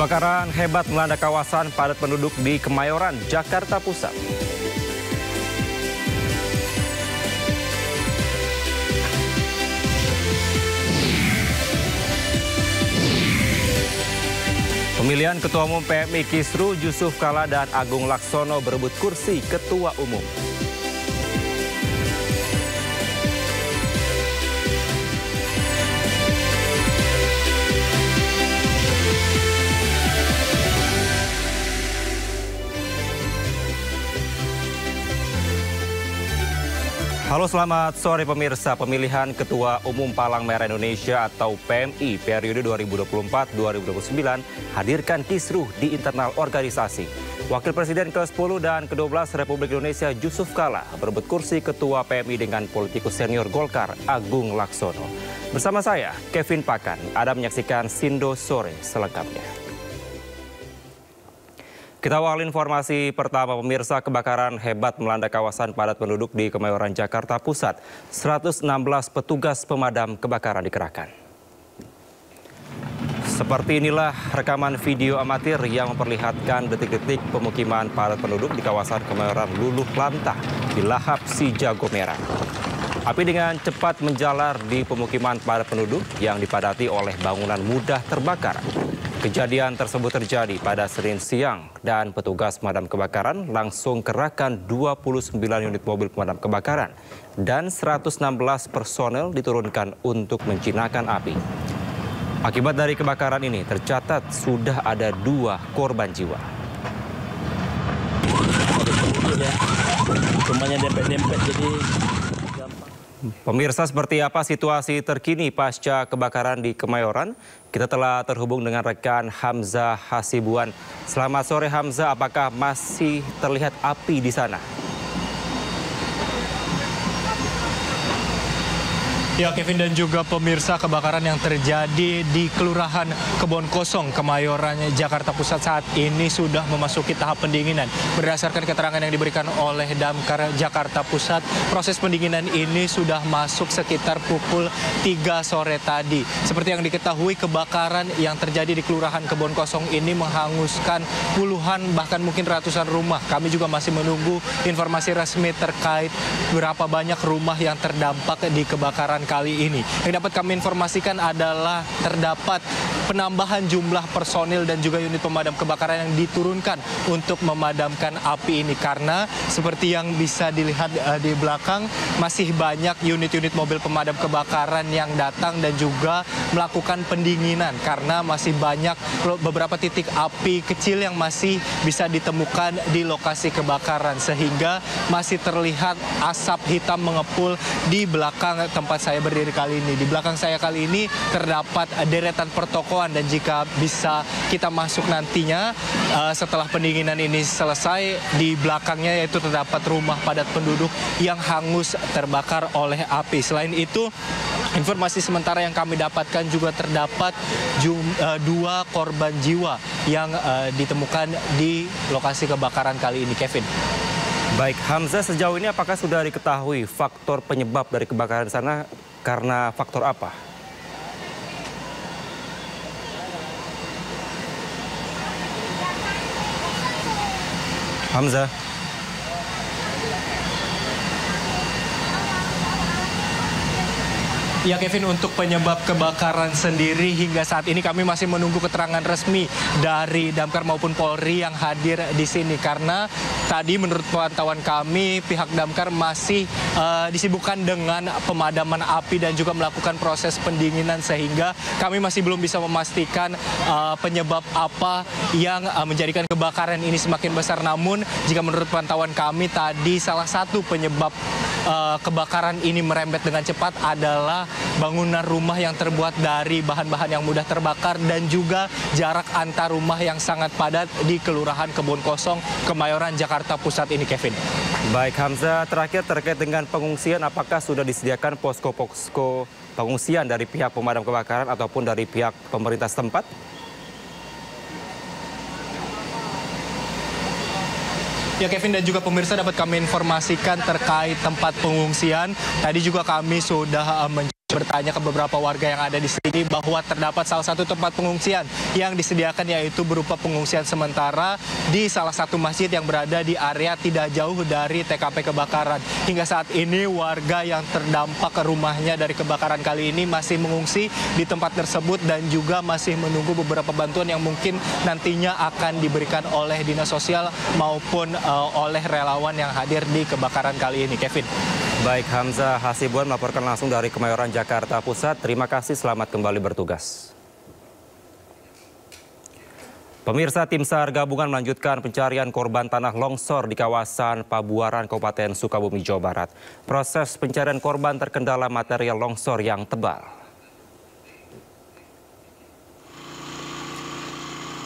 Kebakaran hebat melanda kawasan padat penduduk di Kemayoran, Jakarta Pusat. Pemilihan Ketua Umum PMI Kisru, Yusuf Kala dan Agung Laksono berebut kursi Ketua Umum. Halo, selamat sore pemirsa. Pemilihan Ketua Umum Palang Merah Indonesia atau PMI periode 2024-2029 hadirkan kisruh di internal organisasi. Wakil Presiden ke-10 dan ke-12 Republik Indonesia Yusuf Kala berebut kursi Ketua PMI dengan politikus senior Golkar Agung Laksono. Bersama saya, Kevin Pakan. Anda menyaksikan Sindo Sore selengkapnya. Kita awal informasi pertama, pemirsa. Kebakaran hebat melanda kawasan padat penduduk di Kemayoran, Jakarta Pusat. 116 petugas pemadam kebakaran dikerahkan. Seperti inilah rekaman video amatir yang memperlihatkan detik-detik pemukiman padat penduduk di kawasan Kemayoran luluh lantah di lahap si jago merah. Api dengan cepat menjalar di pemukiman padat penduduk yang dipadati oleh bangunan mudah terbakar. Kejadian tersebut terjadi pada Senin siang dan petugas pemadam kebakaran langsung kerahkan 29 unit mobil pemadam kebakaran dan 116 personel diturunkan untuk menjinakkan api. Akibat dari kebakaran ini tercatat sudah ada 2 korban jiwa. Rumahnya dempet-dempet jadi gampang. Pemirsa, seperti apa situasi terkini pasca kebakaran di Kemayoran? Kita telah terhubung dengan rekan Hamzah Hasibuan. Selamat sore Hamzah, apakah masih terlihat api di sana? Ya, Kevin dan juga pemirsa, kebakaran yang terjadi di Kelurahan Kebon Kosong, Kemayoran, Jakarta Pusat saat ini sudah memasuki tahap pendinginan. Berdasarkan keterangan yang diberikan oleh Damkar Jakarta Pusat, proses pendinginan ini sudah masuk sekitar pukul 3 sore tadi. Seperti yang diketahui, kebakaran yang terjadi di Kelurahan Kebon Kosong ini menghanguskan puluhan bahkan mungkin ratusan rumah. Kami juga masih menunggu informasi resmi terkait berapa banyak rumah yang terdampak di kebakaran kali ini. Yang dapat kami informasikan adalah terdapat penambahan jumlah personil dan juga unit pemadam kebakaran yang diturunkan untuk memadamkan api ini, karena seperti yang bisa dilihat di belakang masih banyak unit-unit mobil pemadam kebakaran yang datang dan juga melakukan pendinginan karena masih banyak beberapa titik api kecil yang masih bisa ditemukan di lokasi kebakaran, sehingga masih terlihat asap hitam mengepul di belakang tempat saya berdiri kali ini. Di belakang saya kali ini terdapat deretan pertokoan, dan jika bisa kita masuk nantinya setelah pendinginan ini selesai, di belakangnya yaitu terdapat rumah padat penduduk yang hangus terbakar oleh api. Selain itu, informasi sementara yang kami dapatkan juga terdapat 2 korban jiwa yang ditemukan di lokasi kebakaran kali ini, Kevin. Baik, Hamzah, sejauh ini apakah sudah diketahui faktor penyebab dari kebakaran sana karena faktor apa? Hamzah. Ya, Kevin, untuk penyebab kebakaran sendiri hingga saat ini kami masih menunggu keterangan resmi dari Damkar maupun Polri yang hadir di sini, karena tadi menurut pantauan kami pihak Damkar masih disibukkan dengan pemadaman api dan juga melakukan proses pendinginan, sehingga kami masih belum bisa memastikan penyebab apa yang menjadikan kebakaran ini semakin besar. Namun jika menurut pantauan kami tadi, salah satu penyebab kebakaran ini merembet dengan cepat adalah bangunan rumah yang terbuat dari bahan-bahan yang mudah terbakar dan juga jarak antar rumah yang sangat padat di Kelurahan Kebon Kosong, Kemayoran, Jakarta Pusat ini, Kevin. Baik, Hamzah, terakhir terkait dengan pengungsian, apakah sudah disediakan posko-posko pengungsian dari pihak pemadam kebakaran ataupun dari pihak pemerintah setempat? Ya, Kevin dan juga pemirsa, dapat kami informasikan terkait tempat pengungsian. Tadi juga kami sudah mencoba bertanya ke beberapa warga yang ada di sini bahwa terdapat salah satu tempat pengungsian yang disediakan, yaitu berupa pengungsian sementara di salah satu masjid yang berada di area tidak jauh dari TKP kebakaran. Hingga saat ini warga yang terdampak ke rumahnya dari kebakaran kali ini masih mengungsi di tempat tersebut dan juga masih menunggu beberapa bantuan yang mungkin nantinya akan diberikan oleh Dinas Sosial maupun oleh relawan yang hadir di kebakaran kali ini. Kevin. Baik, Hamzah Hasibuan melaporkan langsung dari Kemayoran, Jakarta Pusat. Terima kasih, selamat kembali bertugas. Pemirsa, tim SAR gabungan melanjutkan pencarian korban tanah longsor di kawasan Pabuaran, Kabupaten Sukabumi, Jawa Barat. Proses pencarian korban terkendala material longsor yang tebal.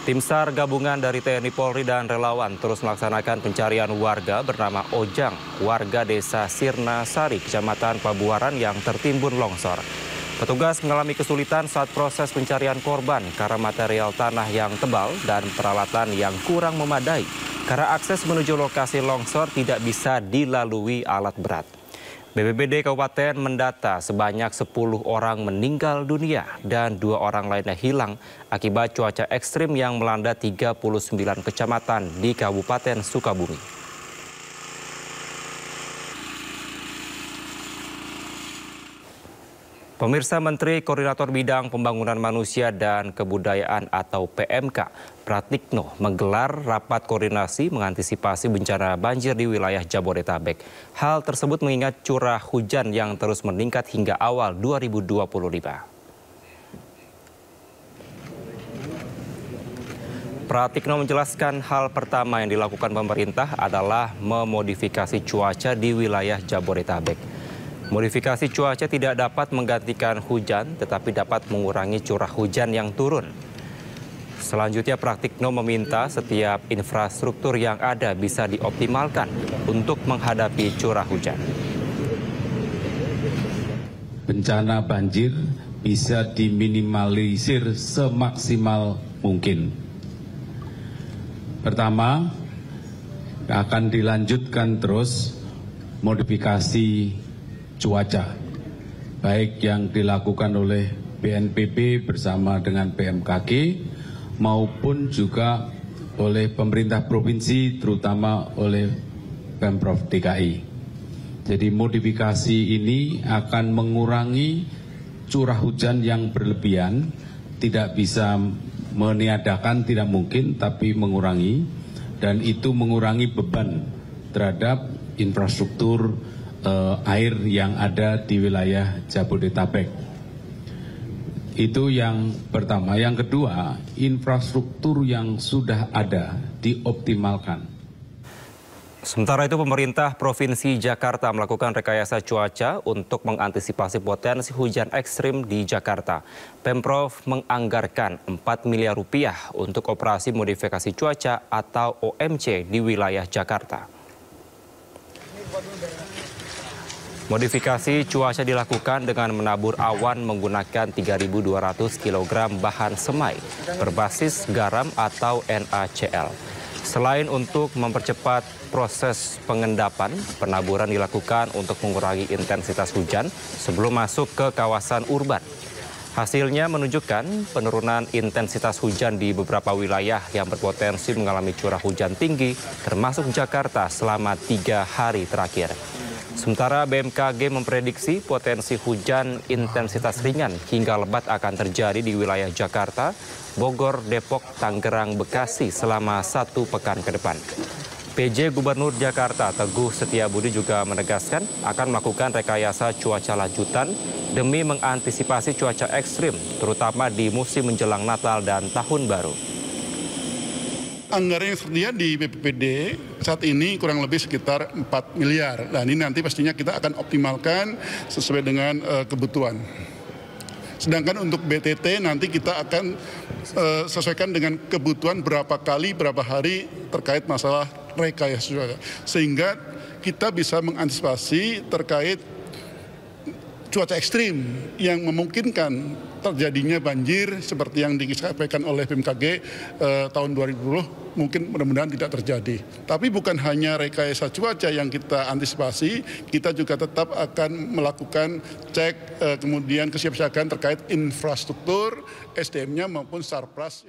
Tim SAR gabungan dari TNI Polri dan relawan terus melaksanakan pencarian warga bernama Ojang, warga desa Sirna Sari, Kecamatan Pabuaran yang tertimbun longsor. Petugas mengalami kesulitan saat proses pencarian korban karena material tanah yang tebal dan peralatan yang kurang memadai, karena akses menuju lokasi longsor tidak bisa dilalui alat berat. BPBD Kabupaten mendata sebanyak 10 orang meninggal dunia dan 2 orang lainnya hilang akibat cuaca ekstrim yang melanda 39 kecamatan di Kabupaten Sukabumi. Pemirsa, Menteri Koordinator Bidang Pembangunan Manusia dan Kebudayaan atau PMK, Pratikno, menggelar rapat koordinasi mengantisipasi bencana banjir di wilayah Jabodetabek. Hal tersebut mengingat curah hujan yang terus meningkat hingga awal 2025. Pratikno menjelaskan hal pertama yang dilakukan pemerintah adalah memodifikasi cuaca di wilayah Jabodetabek. Modifikasi cuaca tidak dapat menggantikan hujan, tetapi dapat mengurangi curah hujan yang turun. Selanjutnya, Pratikno meminta setiap infrastruktur yang ada bisa dioptimalkan untuk menghadapi curah hujan. Bencana banjir bisa diminimalisir semaksimal mungkin. Pertama, akan dilanjutkan terus modifikasi cuaca, baik yang dilakukan oleh BNPB bersama dengan BMKG maupun juga oleh pemerintah provinsi, terutama oleh Pemprov DKI. Jadi modifikasi ini akan mengurangi curah hujan yang berlebihan, tidak bisa meniadakan, tidak mungkin, tapi mengurangi, dan itu mengurangi beban terhadap infrastruktur air yang ada di wilayah Jabodetabek. Itu yang pertama. Yang kedua, infrastruktur yang sudah ada dioptimalkan. Sementara itu, pemerintah Provinsi Jakarta melakukan rekayasa cuaca untuk mengantisipasi potensi hujan ekstrim di Jakarta. Pemprov menganggarkan 4 miliar rupiah untuk operasi modifikasi cuaca atau OMC di wilayah Jakarta. Modifikasi cuaca dilakukan dengan menabur awan menggunakan 3.200 kg bahan semai berbasis garam atau NaCl. Selain untuk mempercepat proses pengendapan, penaburan dilakukan untuk mengurangi intensitas hujan sebelum masuk ke kawasan urban. Hasilnya menunjukkan penurunan intensitas hujan di beberapa wilayah yang berpotensi mengalami curah hujan tinggi, termasuk Jakarta selama 3 hari terakhir. Sementara BMKG memprediksi potensi hujan intensitas ringan hingga lebat akan terjadi di wilayah Jakarta, Bogor, Depok, Tangerang, Bekasi selama 1 pekan ke depan. PJ Gubernur Jakarta Teguh Setiabudi juga menegaskan akan melakukan rekayasa cuaca lanjutan demi mengantisipasi cuaca ekstrim, terutama di musim menjelang Natal dan Tahun Baru. Anggaran yang tersedia di BPBD saat ini kurang lebih sekitar 4 miliar. Nah, ini nanti pastinya kita akan optimalkan sesuai dengan kebutuhan. Sedangkan untuk BTT nanti kita akan sesuaikan dengan kebutuhan berapa kali, berapa hari terkait masalah rekayasa cuaca. Sehingga kita bisa mengantisipasi terkait cuaca ekstrim yang memungkinkan terjadinya banjir seperti yang disampaikan oleh BMKG tahun 2020 mungkin mudah-mudahan tidak terjadi. Tapi bukan hanya rekayasa cuaca yang kita antisipasi, kita juga tetap akan melakukan cek kemudian kesiapsiagaan terkait infrastruktur, SDM-nya maupun Sarpras.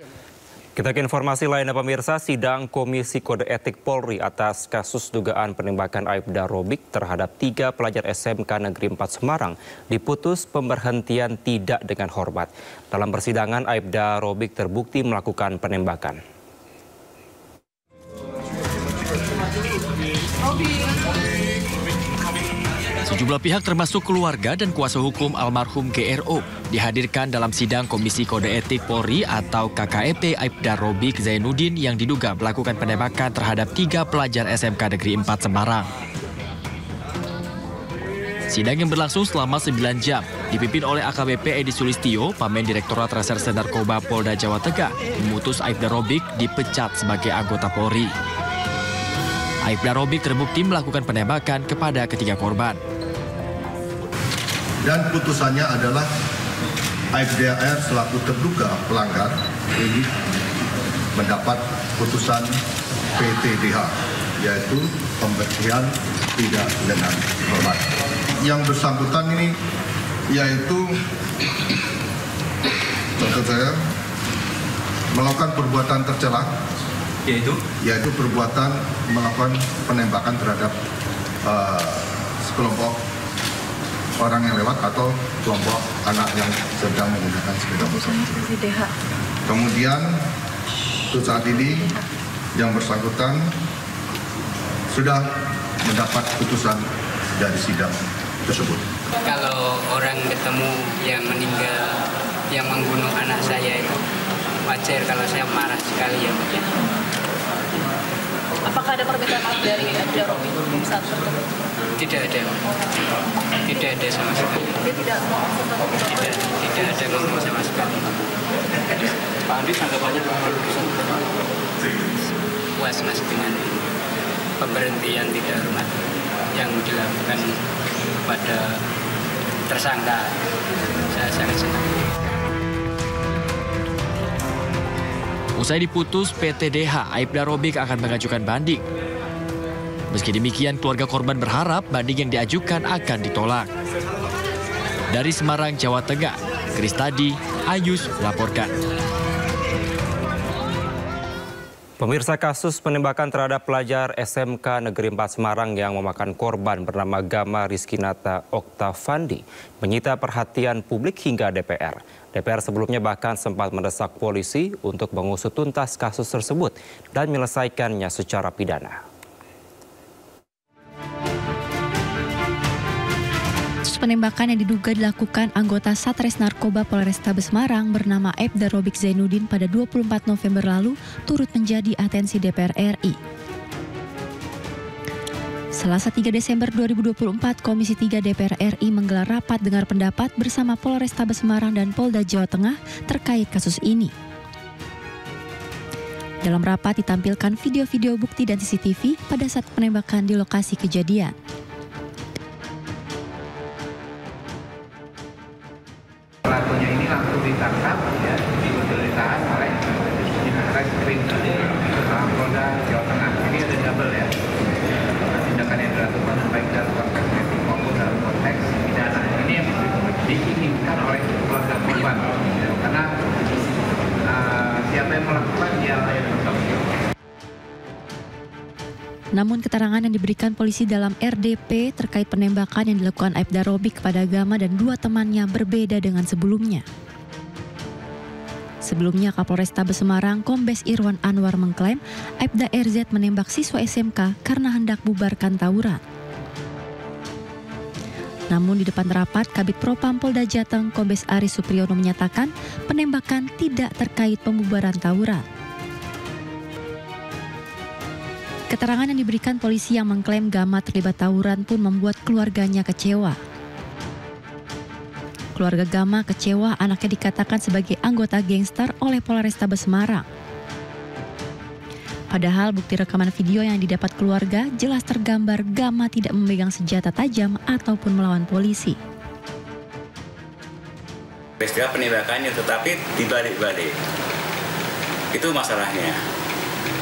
Kita ke informasi lainnya pemirsa, sidang Komisi Kode Etik Polri atas kasus dugaan penembakan Aibda Robik terhadap 3 pelajar SMK Negeri 4 Semarang diputus pemberhentian tidak dengan hormat. Dalam persidangan, Aibda Robik terbukti melakukan penembakan. Sejumlah pihak termasuk keluarga dan kuasa hukum almarhum GRO dihadirkan dalam sidang Komisi Kode Etik Polri atau KKEP Aibda Robik Zainuddin yang diduga melakukan penembakan terhadap 3 pelajar SMK Negeri 4 Semarang. Sidang yang berlangsung selama 9 jam dipimpin oleh AKBP Edi Sulistyo, Pamen Direktorat Reserse Narkoba Polda Jawa Tengah, memutus Aibda Robik dipecat sebagai anggota Polri. Aibda Robik terbukti melakukan penembakan kepada ketiga korban. Dan putusannya adalah Aibda R selaku terduga pelanggar ini mendapat putusan PTDH, yaitu pemberhentian tidak dengan hormat. Yang bersangkutan ini yaitu melakukan perbuatan tercela, yaitu perbuatan melakukan penembakan terhadap sekelompok orang yang lewat atau kelompok anak yang sedang menggunakan sepeda motor. Kemudian untuk saat ini yang bersangkutan sudah mendapat putusan dari sidang tersebut. Kalau orang ketemu yang meninggal, yang membunuh anak saya itu wajar kalau saya marah sekali ya. Apakah ada permintaan maaf dari Aibda Robik saat bertemu? Tidak ada sama sekali. Dia tidak mau tidak ada ngomong sama sekali. Pak Andi tanggapannya keputusan puas mas dengan pemberhentian tidak hormat yang dilakukan pada tersangka. Saya sangat senang. Usai diputus PTDH, Aibda Robik akan mengajukan banding. Meski demikian, keluarga korban berharap banding yang diajukan akan ditolak. Dari Semarang, Jawa Tengah, Kristadi, Ayus melaporkan. Pemirsa, kasus penembakan terhadap pelajar SMK Negeri 4 Semarang yang memakan korban bernama Gama Rizkinata Oktavandi menyita perhatian publik hingga DPR. DPR sebelumnya bahkan sempat mendesak polisi untuk mengusut tuntas kasus tersebut dan menyelesaikannya secara pidana. Penembakan yang diduga dilakukan anggota Satres Narkoba Polrestabes Semarang bernama Aibda Robik Zainuddin pada 24 November lalu turut menjadi atensi DPR RI. Selasa 3 Desember 2024, Komisi 3 DPR RI menggelar rapat dengar pendapat bersama Polrestabes Semarang dan Polda Jawa Tengah terkait kasus ini. Dalam rapat ditampilkan video-video bukti dan CCTV pada saat penembakan di lokasi kejadian. Pelakunya ini langsung ditangkap, ya, ditahan oleh Reskrim Polda Jawa Tengah. Ini ada double ya, tindakan yang dilakukan baik dalam konteks etik maupun dalam konteks pidana. Ini yang diinginkan oleh keluarga korban, karena siapa yang melakukan dia yang bertanggung jawab. Namun keterangan yang diberikan polisi dalam RDP terkait penembakan yang dilakukan Aibda Robik kepada Gama dan 2 temannya berbeda dengan sebelumnya. Sebelumnya, Kapolrestabes Semarang Kombes Irwan Anwar mengklaim Aibda RZ menembak siswa SMK karena hendak bubarkan tawuran. Namun di depan rapat, Kabid Propam Polda Jateng Kombes Aris Supriyono menyatakan penembakan tidak terkait pembubaran tawuran. Keterangan yang diberikan polisi yang mengklaim Gama terlibat tawuran pun membuat keluarganya kecewa. Keluarga Gama kecewa anaknya dikatakan sebagai anggota gangster oleh Polrestabes Semarang. Padahal bukti rekaman video yang didapat keluarga jelas tergambar Gama tidak memegang senjata tajam ataupun melawan polisi. Peristiwa penembakannya tetapi dibalik-balik. Itu masalahnya.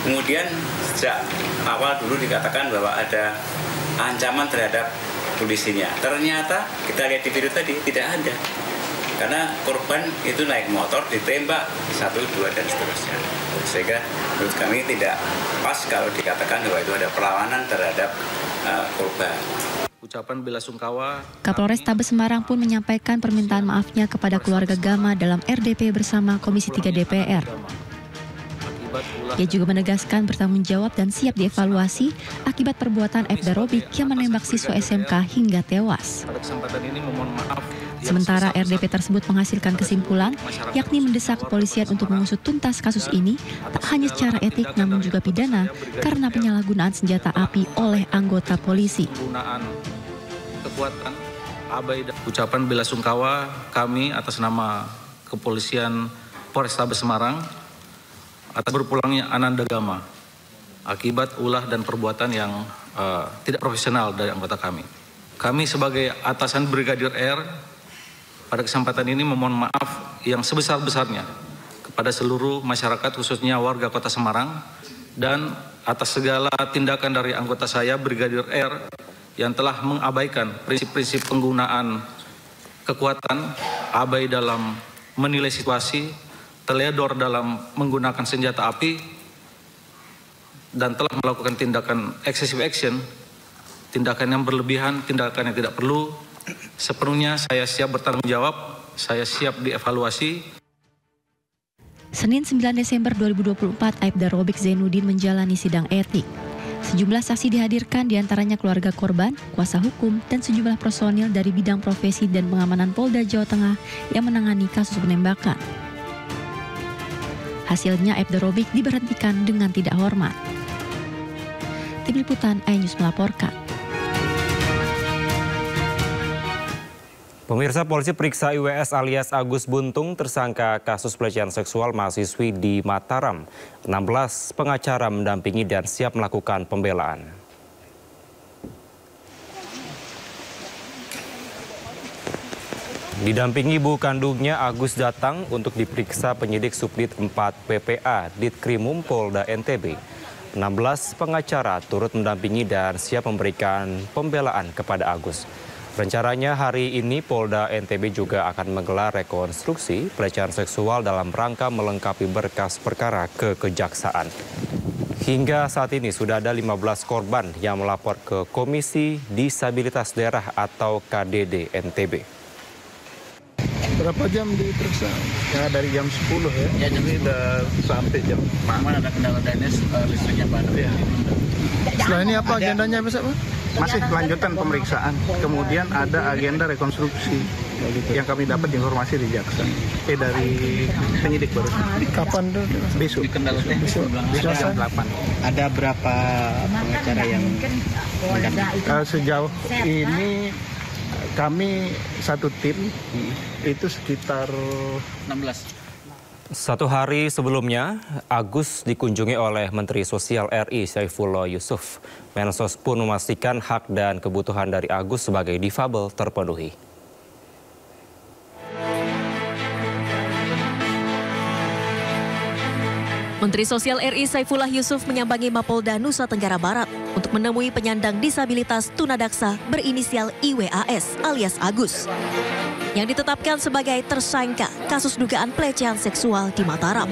Kemudian sejak awal dulu dikatakan bahwa ada ancaman terhadap polisinya. Ternyata kita lihat di video tadi tidak ada. Karena korban itu naik motor, ditembak 1, 2, dan seterusnya. Sehingga menurut kami tidak pas kalau dikatakan bahwa itu ada perlawanan terhadap korban. Ucapan bela sungkawa. Kapolres Tabes Semarang pun menyampaikan permintaan maafnya kepada keluarga Gama dalam RDP bersama Komisi 3 DPR. Ia juga menegaskan bertanggung jawab dan siap dievaluasi akibat perbuatan Aibda Robik yang menembak siswa SMK hingga tewas. Pada kesempatan ini memohon maaf. Sementara RDP tersebut menghasilkan kesimpulan, yakni mendesak kepolisian untuk mengusut tuntas kasus ini, tak hanya secara etik namun juga pidana, karena penyalahgunaan senjata api oleh anggota polisi. Penggunaan kekuatan abai dan ucapan bela sungkawa kami atas nama Kepolisian Polrestabes Semarang atas berpulangnya Ananda Gama akibat ulah dan perbuatan yang tidak profesional dari anggota kami. Kami sebagai atasan Brigadir R pada kesempatan ini memohon maaf yang sebesar-besarnya kepada seluruh masyarakat khususnya warga Kota Semarang dan atas segala tindakan dari anggota saya Brigadir R yang telah mengabaikan prinsip-prinsip penggunaan kekuatan, abai dalam menilai situasi, teledor dalam menggunakan senjata api, dan telah melakukan tindakan excessive action, tindakan yang berlebihan, tindakan yang tidak perlu. Sepenuhnya saya siap bertanggung jawab, saya siap dievaluasi. Senin 9 Desember 2024, Aibda Robik Zainuddin menjalani sidang etik. Sejumlah saksi dihadirkan, diantaranya keluarga korban, kuasa hukum, dan sejumlah personil dari bidang profesi dan pengamanan Polda Jawa Tengah yang menangani kasus penembakan. Hasilnya Aibda Robik diberhentikan dengan tidak hormat. Tim Liputan iNews melaporkan. Pemirsa, polisi periksa IWS alias Agus Buntung, tersangka kasus pelecehan seksual mahasiswi di Mataram. 16 pengacara mendampingi dan siap melakukan pembelaan. Didampingi ibu kandungnya, Agus datang untuk diperiksa penyidik Subdit 4 PPA Ditkrimum Polda NTB. 16 pengacara turut mendampingi dan siap memberikan pembelaan kepada Agus. Rencananya hari ini Polda NTB juga akan menggelar rekonstruksi pelecehan seksual dalam rangka melengkapi berkas perkara ke Kejaksaan. Hingga saat ini sudah ada 15 korban yang melapor ke Komisi Disabilitas Daerah atau KDD NTB. Berapa jam diperiksa? Ya dari jam 10 ya. Ya jadi udah sampai jam. Mana ada kendala teknis listriknya padam. Ya. Setelah ini apa agendanya besok, Pak? Masih kelanjutan pemeriksaan. Kemudian ada agenda rekonstruksi yang kami dapat informasi di Jaksa. Dari penyidik baru. Kapan tuh? Besok. Besok jam 8. Ada berapa pengacara yang sejauh ini kami satu tim itu sekitar 16. Satu hari sebelumnya, Agus dikunjungi oleh Menteri Sosial RI Saifullah Yusuf. Mensos pun memastikan hak dan kebutuhan dari Agus sebagai difabel terpenuhi. Menteri Sosial RI Saifullah Yusuf menyambangi Mapolda Nusa Tenggara Barat untuk menemui penyandang disabilitas tunadaksa berinisial IWAS alias Agus yang ditetapkan sebagai tersangka kasus dugaan pelecehan seksual di Mataram.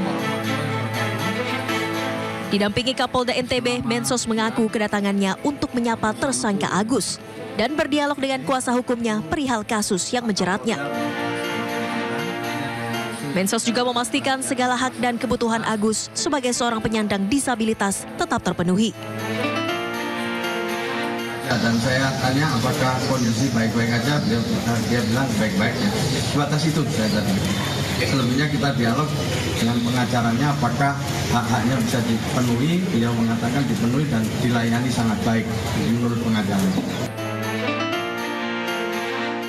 Didampingi Kapolda NTB, Mensos mengaku kedatangannya untuk menyapa tersangka Agus dan berdialog dengan kuasa hukumnya perihal kasus yang menjeratnya. Mensos juga memastikan segala hak dan kebutuhan Agus sebagai seorang penyandang disabilitas tetap terpenuhi. Dan saya tanya apakah kondisi baik-baik aja, dia bilang baik-baik ya. Sebatas itu saya tadi. Selebihnya kita dialog dengan pengacaranya apakah hak-haknya bisa dipenuhi. Dia mengatakan dipenuhi dan dilayani sangat baik menurut pengacaranya.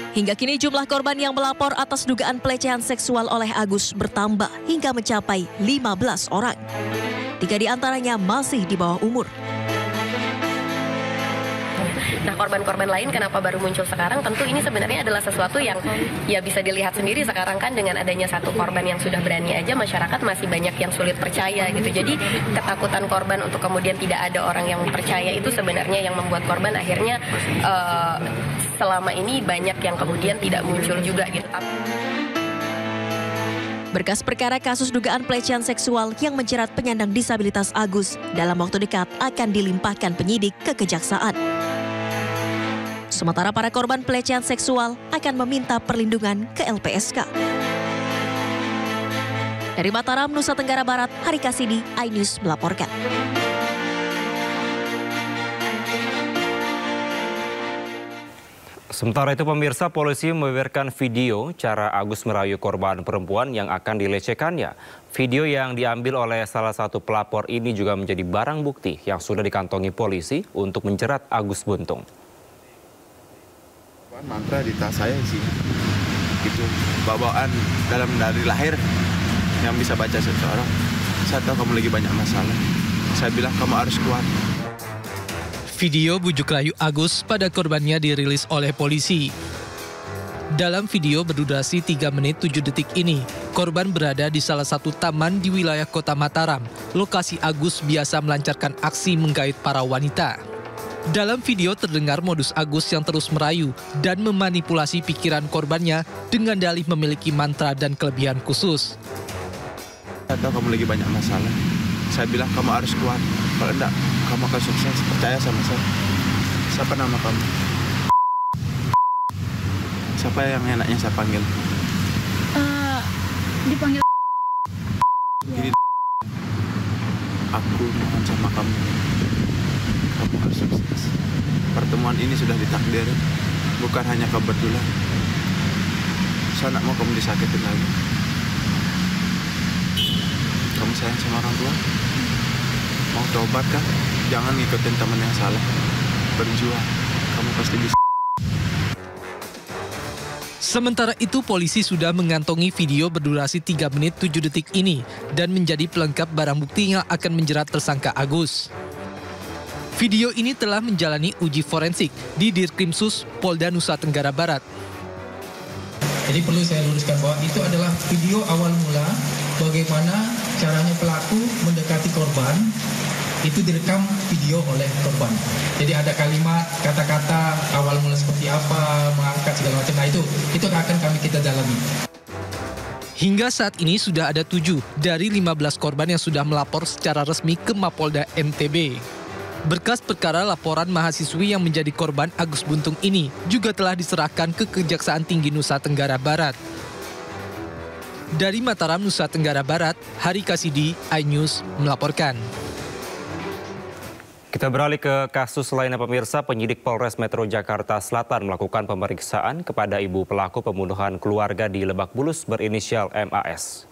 Hingga kini jumlah korban yang melapor atas dugaan pelecehan seksual oleh Agus bertambah hingga mencapai 15 orang. 3 di antaranya masih di bawah umur. Nah, korban-korban lain kenapa baru muncul sekarang? Tentu ini sebenarnya adalah sesuatu yang ya bisa dilihat sendiri sekarang kan, dengan adanya satu korban yang sudah berani aja, masyarakat masih banyak yang sulit percaya gitu. Jadi ketakutan korban untuk kemudian tidak ada orang yang percaya itu sebenarnya yang membuat korban akhirnya selama ini banyak yang kemudian tidak muncul juga gitu. Berkas perkara kasus dugaan pelecehan seksual yang menjerat penyandang disabilitas Agus dalam waktu dekat akan dilimpahkan penyidik ke Kejaksaan. Sementara para korban pelecehan seksual akan meminta perlindungan ke LPSK. Dari Mataram, Nusa Tenggara Barat, Hari Kasidi, iNews melaporkan. Sementara itu pemirsa, polisi membeberkan video cara Agus merayu korban perempuan yang akan dilecehkannya. Video yang diambil oleh salah satu pelapor ini juga menjadi barang bukti yang sudah dikantongi polisi untuk menjerat Agus Buntung. Mantra di tas saya sih, gitu, bawaan dalam dari lahir yang bisa baca seseorang. Saya tahu kamu lagi banyak masalah, saya bilang kamu harus kuat. Video bujuk rayu Agus pada korbannya dirilis oleh polisi. Dalam video berdurasi 3 menit 7 detik ini, korban berada di salah satu taman di wilayah Kota Mataram, lokasi Agus biasa melancarkan aksi menggait para wanita. Dalam video terdengar modus Agus yang terus merayu dan memanipulasi pikiran korbannya dengan dalih memiliki mantra dan kelebihan khusus. Saya tahu kamu lagi banyak masalah, saya bilang kamu harus kuat, kalau enggak kamu akan sukses, percaya sama saya. Siapa nama kamu? Siapa yang enaknya saya panggil? Dipanggil. Jadi, aku mohon sama kamu, kamu harus sukses. Pertemuan ini sudah ditakdirin, bukan hanya kebetulan. Saya tidak mau kamu disakitin lagi. Kamu sayang sama orang tua? Mau tobat kan? Jangan ngikutin teman yang salah. Berjuang, kamu pasti bisa. Sementara itu, polisi sudah mengantongi video berdurasi 3 menit 7 detik ini dan menjadi pelengkap barang bukti yang akan menjerat tersangka Agus. Video ini telah menjalani uji forensik di Dirkrimsus Polda Nusa Tenggara Barat. Jadi perlu saya luruskan bahwa itu adalah video awal mula bagaimana caranya pelaku mendekati korban. Itu direkam video oleh korban. Jadi ada kalimat, kata-kata awal mula seperti apa, mengangkat segala macam. Nah itu akan kita dalami. Hingga saat ini sudah ada 7 dari 15 korban yang sudah melapor secara resmi ke Mapolda NTB. Berkas perkara laporan mahasiswi yang menjadi korban Agus Buntung ini juga telah diserahkan ke Kejaksaan Tinggi Nusa Tenggara Barat. Dari Mataram, Nusa Tenggara Barat, Hari Kasidi, iNews melaporkan. Kita beralih ke kasus lainnya pemirsa. Penyidik Polres Metro Jakarta Selatan melakukan pemeriksaan kepada ibu pelaku pembunuhan keluarga di Lebak Bulus berinisial MAS.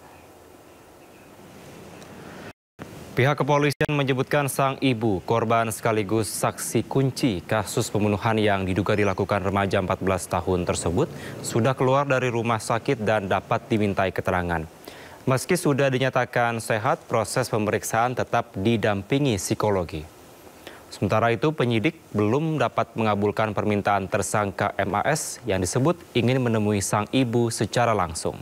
Pihak kepolisian menyebutkan sang ibu korban sekaligus saksi kunci kasus pembunuhan yang diduga dilakukan remaja 14 tahun tersebut sudah keluar dari rumah sakit dan dapat dimintai keterangan. Meski sudah dinyatakan sehat, proses pemeriksaan tetap didampingi psikologi. Sementara itu, penyidik belum dapat mengabulkan permintaan tersangka MAS yang disebut ingin menemui sang ibu secara langsung.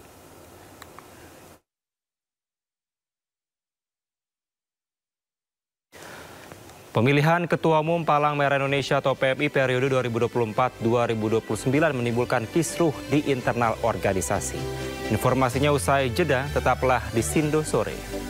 Pemilihan Ketua Umum Palang Merah Indonesia atau PMI periode 2024-2029 menimbulkan kisruh di internal organisasi. Informasinya usai jeda, tetaplah di Sindo Sore.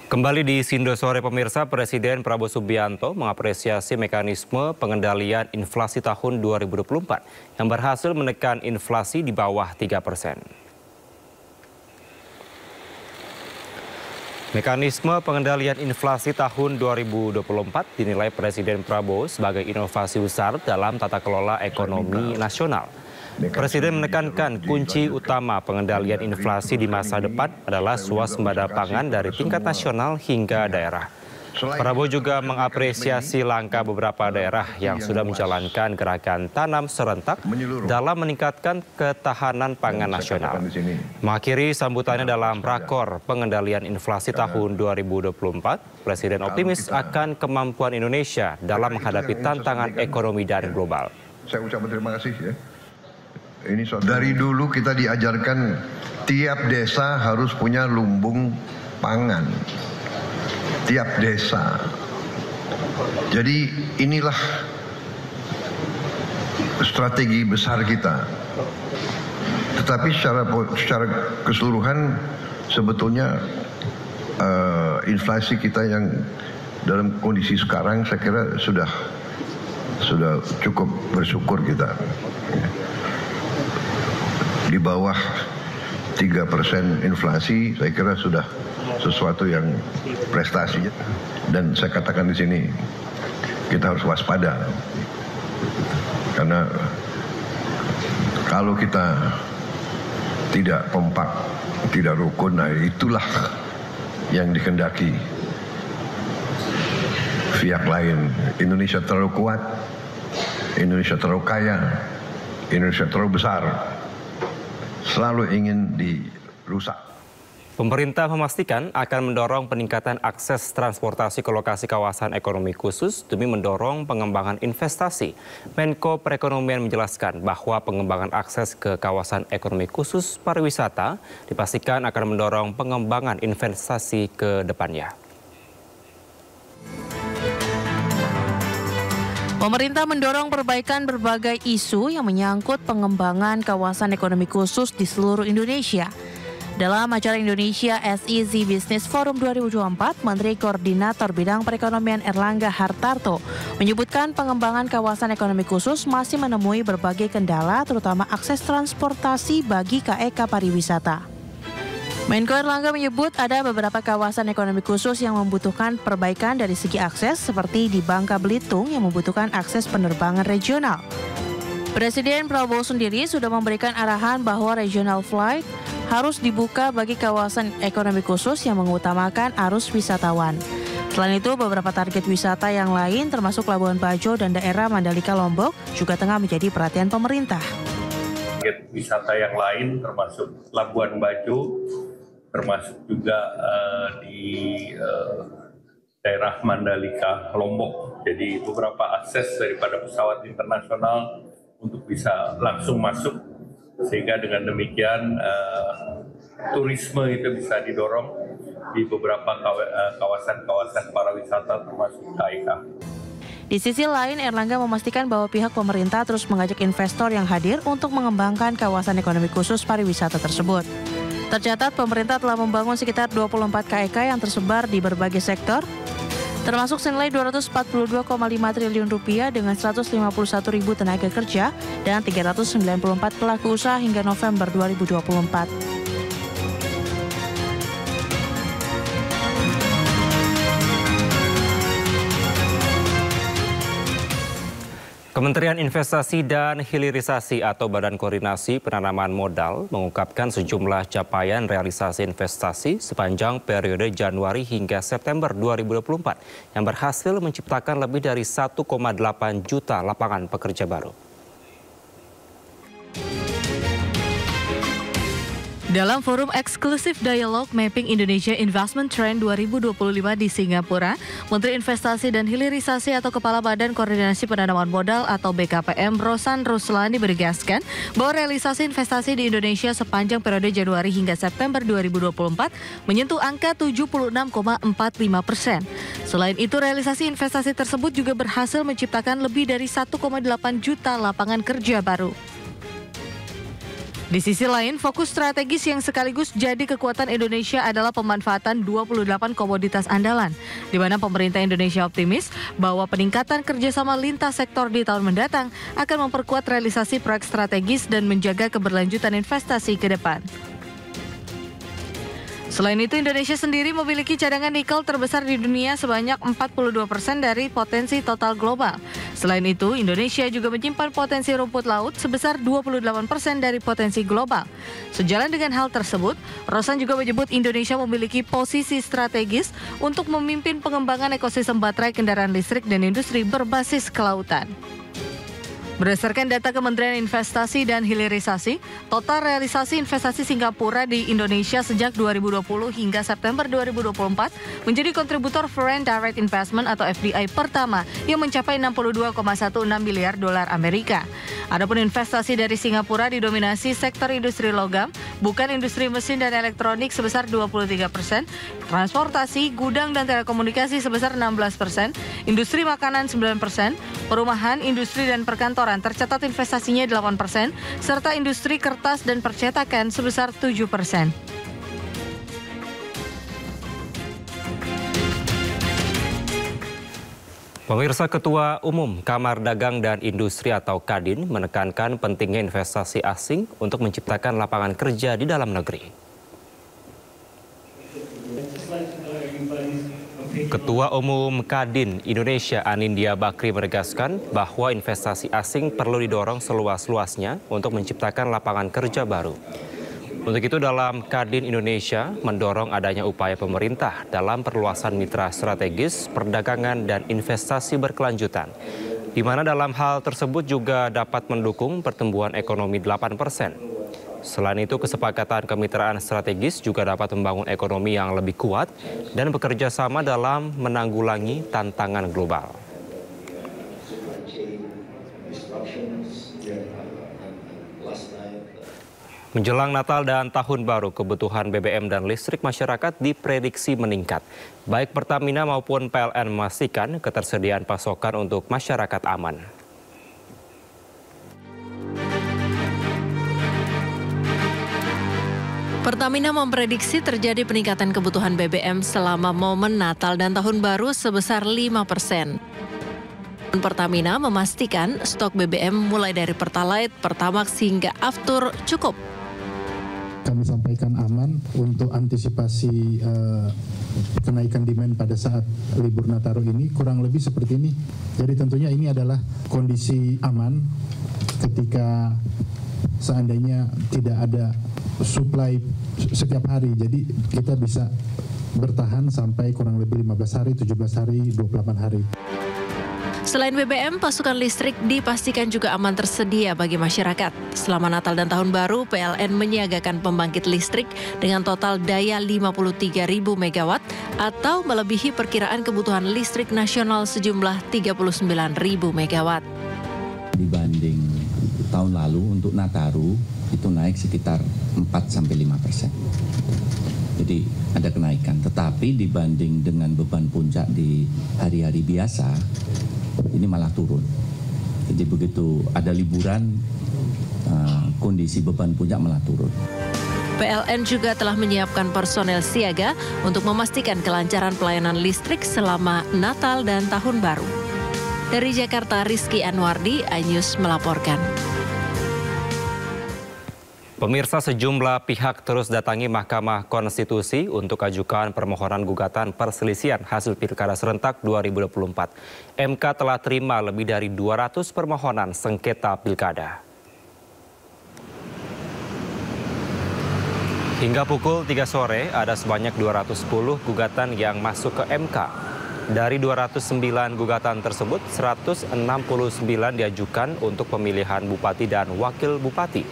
Kembali di Sindo Sore pemirsa, Presiden Prabowo Subianto mengapresiasi mekanisme pengendalian inflasi tahun 2024 yang berhasil menekan inflasi di bawah 3%. Mekanisme pengendalian inflasi tahun 2024 dinilai Presiden Prabowo sebagai inovasi besar dalam tata kelola ekonomi nasional. Presiden menekankan kunci utama pengendalian inflasi di masa depan adalah swasembada pangan dari tingkat nasional hingga daerah. Prabowo juga mengapresiasi langkah beberapa daerah yang sudah menjalankan gerakan tanam serentak dalam meningkatkan ketahanan pangan nasional. Mengakhiri sambutannya dalam rakor pengendalian inflasi tahun 2024, Presiden optimis akan kemampuan Indonesia dalam menghadapi tantangan ekonomi dan global. Saya ucapkan terima kasih ya. Dari dulu kita diajarkan tiap desa harus punya lumbung pangan. Tiap desa. Jadi inilah strategi besar kita. Tetapi secara keseluruhan sebetulnya inflasi kita yang dalam kondisi sekarang saya kira sudah cukup bersyukur kita. Di bawah 3% inflasi saya kira sudah sesuatu yang prestasi, dan saya katakan di sini kita harus waspada karena kalau kita tidak kompak, tidak rukun, nah itulah yang dikehendaki pihak lain. Indonesia terlalu kuat, Indonesia terlalu kaya, Indonesia terlalu besar, selalu ingin dirusak. Pemerintah memastikan akan mendorong peningkatan akses transportasi ke lokasi kawasan ekonomi khusus demi mendorong pengembangan investasi. Menko Perekonomian menjelaskan bahwa pengembangan akses ke kawasan ekonomi khusus pariwisata dipastikan akan mendorong pengembangan investasi ke depannya. Pemerintah mendorong perbaikan berbagai isu yang menyangkut pengembangan kawasan ekonomi khusus di seluruh Indonesia. Dalam acara Indonesia SEZ Business Forum 2024, Menteri Koordinator Bidang Perekonomian Erlangga Hartarto menyebutkan pengembangan kawasan ekonomi khusus masih menemui berbagai kendala, terutama akses transportasi bagi KEK pariwisata. Menko Erlangga menyebut ada beberapa kawasan ekonomi khusus yang membutuhkan perbaikan dari segi akses, seperti di Bangka Belitung yang membutuhkan akses penerbangan regional. Presiden Prabowo sendiri sudah memberikan arahan bahwa regional flight harus dibuka bagi kawasan ekonomi khusus yang mengutamakan arus wisatawan. Selain itu, beberapa target wisata yang lain termasuk Labuan Bajo dan daerah Mandalika Lombok juga tengah menjadi perhatian pemerintah. Target wisata yang lain termasuk Labuan Bajo, termasuk juga di daerah Mandalika Lombok. Jadi beberapa akses daripada pesawat internasional untuk bisa langsung masuk, sehingga dengan demikian turisme itu bisa didorong di beberapa kawasan-kawasan pariwisata termasuk KEK. Di sisi lain, Erlangga memastikan bahwa pihak pemerintah terus mengajak investor yang hadir untuk mengembangkan kawasan ekonomi khusus pariwisata tersebut. Tercatat pemerintah telah membangun sekitar 24 KEK yang tersebar di berbagai sektor, termasuk senilai Rp242,5 triliun dengan 151.000 tenaga kerja dan 394 pelaku usaha hingga November 2024. Kementerian Investasi dan Hilirisasi atau Badan Koordinasi Penanaman Modal mengungkapkan sejumlah capaian realisasi investasi sepanjang periode Januari hingga September 2024 yang berhasil menciptakan lebih dari 1,8 juta lapangan pekerja baru. Dalam forum eksklusif Dialog Mapping Indonesia Investment Trend 2025 di Singapura, Menteri Investasi dan Hilirisasi atau Kepala Badan Koordinasi Penanaman Modal atau BKPM Rosan Ruslani menegaskan bahwa realisasi investasi di Indonesia sepanjang periode Januari hingga September 2024 menyentuh angka 76,45%. Selain itu, realisasi investasi tersebut juga berhasil menciptakan lebih dari 1,8 juta lapangan kerja baru. Di sisi lain, fokus strategis yang sekaligus jadi kekuatan Indonesia adalah pemanfaatan 28 komoditas andalan, di mana pemerintah Indonesia optimis bahwa peningkatan kerjasama lintas sektor di tahun mendatang akan memperkuat realisasi proyek strategis dan menjaga keberlanjutan investasi ke depan. Selain itu, Indonesia sendiri memiliki cadangan nikel terbesar di dunia sebanyak 42% dari potensi total global. Selain itu, Indonesia juga menyimpan potensi rumput laut sebesar 28% dari potensi global. Sejalan dengan hal tersebut, Rosan juga menyebut Indonesia memiliki posisi strategis untuk memimpin pengembangan ekosistem baterai, kendaraan listrik, dan industri berbasis kelautan. Berdasarkan data Kementerian Investasi dan Hilirisasi, total realisasi investasi Singapura di Indonesia sejak 2020 hingga September 2024 menjadi kontributor Foreign Direct Investment atau FDI pertama yang mencapai 62,16 miliar dolar Amerika. Adapun investasi dari Singapura didominasi sektor industri logam, bukan industri mesin dan elektronik sebesar 23%, transportasi, gudang dan telekomunikasi sebesar 16%, industri makanan 9%, perumahan, industri dan perkantoran tercatat investasinya 8%, serta industri kertas dan percetakan sebesar 7%. Pemirsa, Ketua Umum Kamar Dagang dan Industri atau Kadin menekankan pentingnya investasi asing untuk menciptakan lapangan kerja di dalam negeri. Ketua Umum Kadin Indonesia Anindya Bakri menegaskan bahwa investasi asing perlu didorong seluas-luasnya untuk menciptakan lapangan kerja baru. Untuk itu dalam Kadin Indonesia mendorong adanya upaya pemerintah dalam perluasan mitra strategis, perdagangan dan investasi berkelanjutan, di mana dalam hal tersebut juga dapat mendukung pertumbuhan ekonomi 8%. Selain itu, kesepakatan kemitraan strategis juga dapat membangun ekonomi yang lebih kuat dan bekerja sama dalam menanggulangi tantangan global. Menjelang Natal dan Tahun Baru, kebutuhan BBM dan listrik masyarakat diprediksi meningkat. Baik Pertamina maupun PLN memastikan ketersediaan pasokan untuk masyarakat aman. Pertamina memprediksi terjadi peningkatan kebutuhan BBM selama momen Natal dan Tahun Baru sebesar 5%. Pertamina memastikan stok BBM mulai dari Pertalite, Pertamax hingga Aftur cukup. Kami sampaikan aman untuk antisipasi kenaikan demand pada saat libur Nataru ini kurang lebih seperti ini. Jadi tentunya ini adalah kondisi aman ketika seandainya tidak ada supply setiap hari, jadi kita bisa bertahan sampai kurang lebih 15 hari, 17 hari, 28 hari. Selain BBM, pasokan listrik dipastikan juga aman tersedia bagi masyarakat. Selama Natal dan Tahun Baru, PLN menyiagakan pembangkit listrik dengan total daya 53.000 megawatt atau melebihi perkiraan kebutuhan listrik nasional sejumlah 39.000 megawatt. Dibanding tahun lalu untuk Nataru itu naik sekitar 4-5%. Jadi ada kenaikan, tetapi dibanding dengan beban puncak di hari-hari biasa, ini malah turun. Jadi begitu ada liburan, kondisi beban puncak malah turun. PLN juga telah menyiapkan personel siaga untuk memastikan kelancaran pelayanan listrik selama Natal dan Tahun Baru. Dari Jakarta, Rizky Anwardi, iNews melaporkan. Pemirsa, sejumlah pihak terus datangi Mahkamah Konstitusi untuk ajukan permohonan gugatan perselisihan hasil Pilkada Serentak 2024. MK telah terima lebih dari 200 permohonan sengketa Pilkada. Hingga pukul 3 sore ada sebanyak 210 gugatan yang masuk ke MK. Dari 209 gugatan tersebut, 169 diajukan untuk pemilihan bupati dan wakil bupati.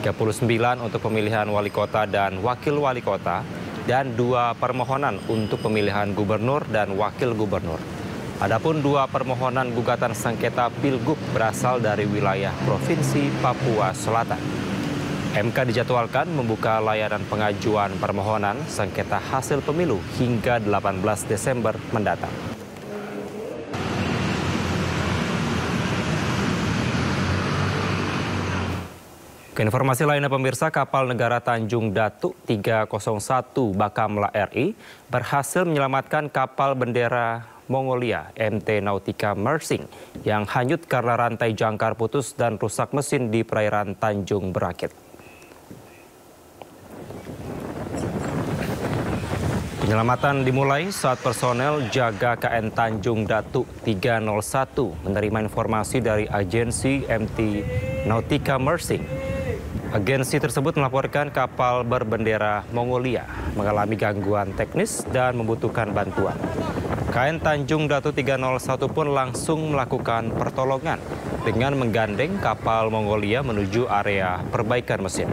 39 untuk pemilihan wali kota dan wakil wali kota, dan 2 permohonan untuk pemilihan gubernur dan wakil gubernur. Adapun 2 permohonan gugatan sengketa Pilgub berasal dari wilayah Provinsi Papua Selatan. MK dijadwalkan membuka layanan pengajuan permohonan sengketa hasil pemilu hingga 18 Desember mendatang. Ke informasi lainnya pemirsa, kapal negara Tanjung Datuk 301 Bakamla RI berhasil menyelamatkan kapal bendera Mongolia MT Nautica Mersing yang hanyut karena rantai jangkar putus dan rusak mesin di perairan Tanjung Berakit. Penyelamatan dimulai saat personel jaga KN Tanjung Datuk 301 menerima informasi dari agensi MT Nautica Mersing. Agensi tersebut melaporkan kapal berbendera Mongolia mengalami gangguan teknis dan membutuhkan bantuan. KN Tanjung Datuk 301 pun langsung melakukan pertolongan dengan menggandeng kapal Mongolia menuju area perbaikan mesin.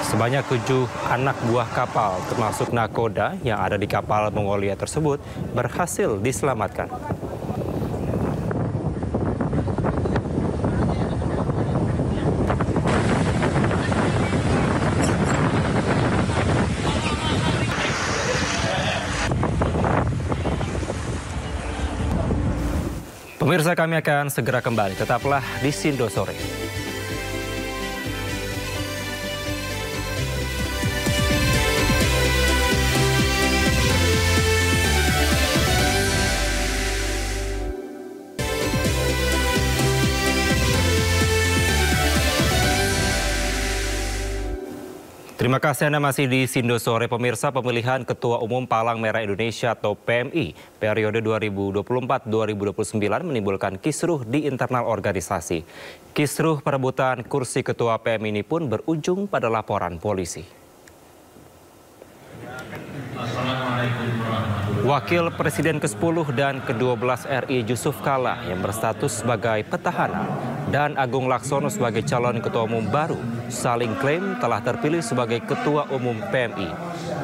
Sebanyak 7 anak buah kapal termasuk nakoda yang ada di kapal Mongolia tersebut berhasil diselamatkan. Pemirsa, kami akan segera kembali. Tetaplah di Sindo Sore. Terima kasih Anda masih di Sindo Sore. Pemirsa, pemilihan Ketua Umum Palang Merah Indonesia atau PMI periode 2024-2029 menimbulkan kisruh di internal organisasi. Kisruh perebutan kursi Ketua PMI ini pun berujung pada laporan polisi. Wakil Presiden ke-10 dan ke-12 RI Yusuf Kalla yang berstatus sebagai petahana dan Agung Laksono sebagai calon Ketua Umum baru saling klaim telah terpilih sebagai Ketua Umum PMI.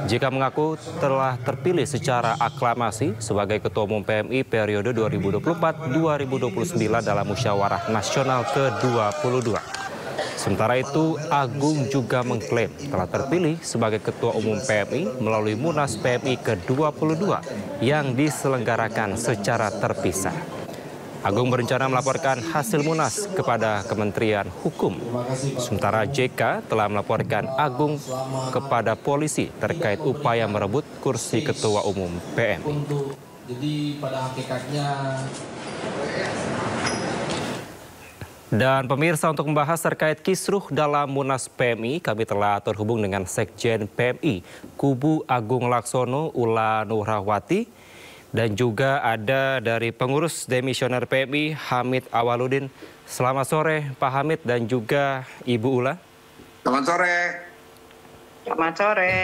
JK mengaku telah terpilih secara aklamasi sebagai Ketua Umum PMI periode 2024-2029 dalam Musyawarah Nasional ke-22. Sementara itu, Agung juga mengklaim telah terpilih sebagai Ketua Umum PMI melalui Munas PMI ke-22 yang diselenggarakan secara terpisah. Agung berencana melaporkan hasil Munas kepada Kementerian Hukum. Sementara JK telah melaporkan Agung kepada polisi terkait upaya merebut kursi Ketua Umum PMI. Jadi pada hakikatnya... Dan pemirsa, untuk membahas terkait kisruh dalam Munas PMI, kami telah terhubung dengan Sekjen PMI, Kubu Agung Laksono Ula Nurahwati, dan juga ada dari pengurus demisioner PMI, Hamid Awaludin. Selamat sore Pak Hamid dan juga Ibu Ula. Selamat sore. Selamat sore.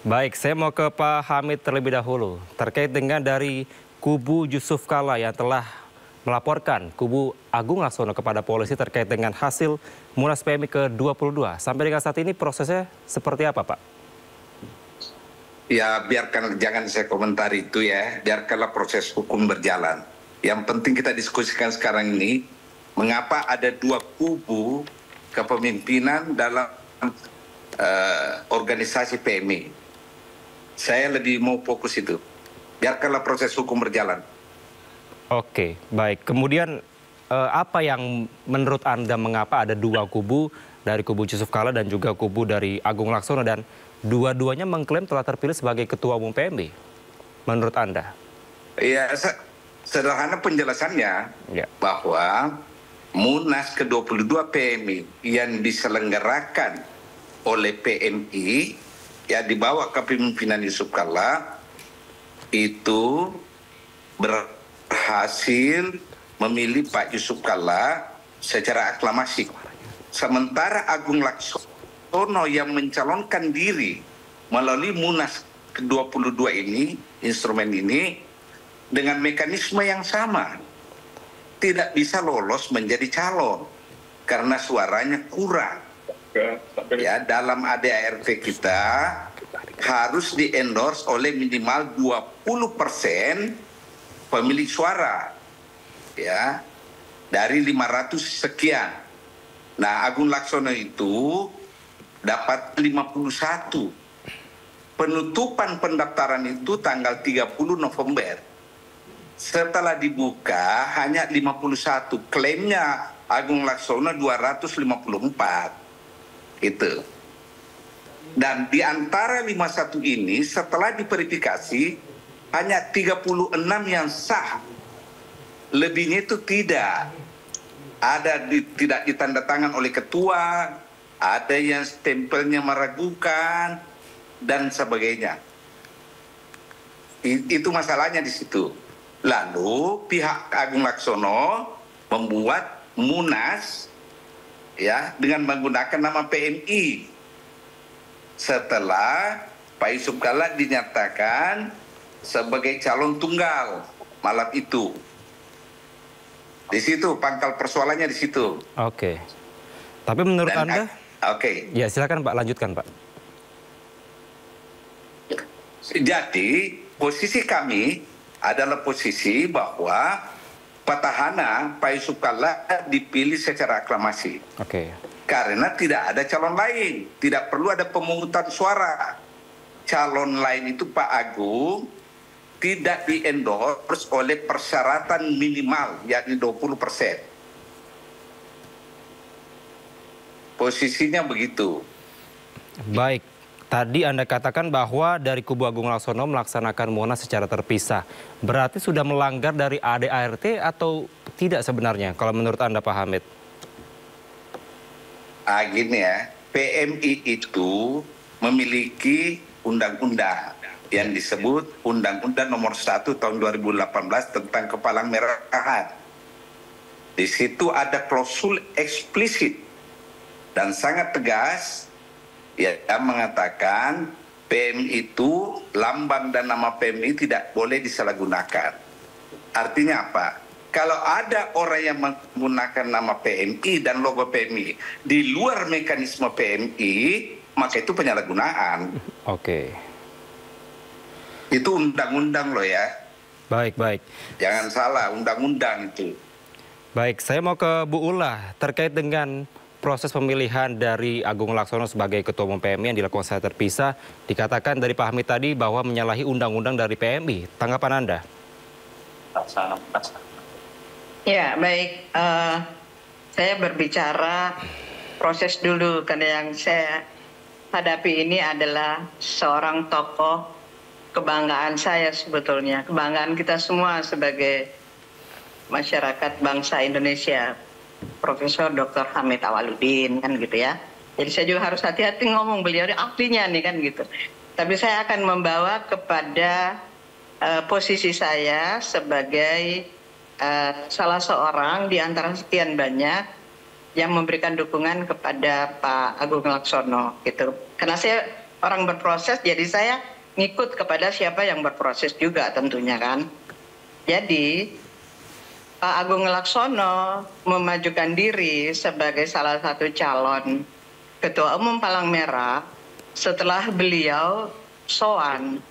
Baik, saya mau ke Pak Hamid terlebih dahulu. Terkait dengan dari Kubu Yusuf Kalla yang telah melaporkan Kubu Agung Laksono kepada polisi terkait dengan hasil Munas PMI ke-22. Sampai dengan saat ini prosesnya seperti apa, Pak? Ya, biarkan, jangan saya komentar itu ya. Biarkanlah proses hukum berjalan. Yang penting kita diskusikan sekarang ini, mengapa ada dua kubu kepemimpinan dalam organisasi PMI. Saya lebih mau fokus itu. Biarkanlah proses hukum berjalan. Oke, baik. Kemudian apa yang menurut Anda mengapa ada dua kubu dari kubu Yusuf Kalla dan juga kubu dari Agung Laksono dan dua-duanya mengklaim telah terpilih sebagai Ketua Umum PMI? Menurut Anda? Ya, sederhana penjelasannya bahwa Munas ke-22 PMI yang diselenggarakan oleh PMI ya di bawah kepemimpinan Yusuf Kalla itu berhasil memilih Pak Yusuf Kalla secara aklamasi. Sementara Agung Laksono yang mencalonkan diri melalui Munas ke-22 ini, instrumen ini, dengan mekanisme yang sama. Tidak bisa lolos menjadi calon karena suaranya kurang. Ya, dalam ADART kita harus di-endorse oleh minimal 20% pemilik suara, ya, dari 500 sekian. Nah, Agung Laksono itu dapat 51. Penutupan pendaftaran itu tanggal 30 November. Setelah dibuka hanya 51. Klaimnya Agung Laksono 254. Gitu. Dan di antara 51 ini setelah diverifikasi hanya 36 yang sah. Lebihnya itu tidak. Ada tidak ditandatangan oleh ketua, ada yang stempelnya meragukan, dan sebagainya. Itu masalahnya di situ. Lalu pihak Agung Laksono membuat Munas ya dengan menggunakan nama PMI setelah Pak Yusuf Kalla dinyatakan sebagai calon tunggal malam itu. Di situ pangkal persoalannya di situ. Oke. Tapi menurut Anda? Oke. Ya silakan Pak, lanjutkan Pak. Jadi posisi kami adalah posisi bahwa petahana Pak Yusuf Kalla dipilih secara aklamasi. Oke. Karena tidak ada calon lain, tidak perlu ada pemungutan suara. Calon lain itu Pak Agung tidak di-endorse oleh persyaratan minimal, yakni 20%. Posisinya begitu. Baik, tadi Anda katakan bahwa dari kubu Agung Laksono melaksanakan Munas secara terpisah. Berarti sudah melanggar dari ADART atau tidak sebenarnya kalau menurut Anda Pak Hamid? Gini ya, PMI itu memiliki undang-undang yang disebut Undang-Undang Nomor 1 Tahun 2018 tentang Kepalang Merahan. Di situ ada klausul eksplisit dan sangat tegas yang mengatakan PMI itu, lambang dan nama PMI tidak boleh disalahgunakan. Artinya apa? Kalau ada orang yang menggunakan nama PMI dan logo PMI di luar mekanisme PMI, maka itu penyalahgunaan. Oke. Itu undang-undang loh ya. Baik, baik. Jangan salah, undang-undang itu. Baik, saya mau ke Bu Ulah terkait dengan proses pemilihan dari Agung Laksono sebagai Ketua Umum PMI yang dilakukan secara terpisah. Dikatakan dari Pak Hamid tadi bahwa menyalahi undang-undang dari PMI. Tanggapan Anda? Ya, baik. Saya berbicara proses dulu, karena yang saya hadapi ini adalah seorang tokoh kebanggaan saya sebetulnya. Kebanggaan kita semua sebagai masyarakat bangsa Indonesia. Profesor Dr. Hamid Awaludin, kan gitu ya. Jadi saya juga harus hati-hati ngomong, beliau ini ahlinya nih kan gitu. Tapi saya akan membawa kepada posisi saya sebagai salah seorang di antara sekian banyak yang memberikan dukungan kepada Pak Agung Laksono gitu. Karena saya orang berproses, jadi saya ngikut kepada siapa yang berproses juga tentunya kan. Jadi Pak Agung Laksono memajukan diri sebagai salah satu calon Ketua Umum Palang Merah setelah beliau sowan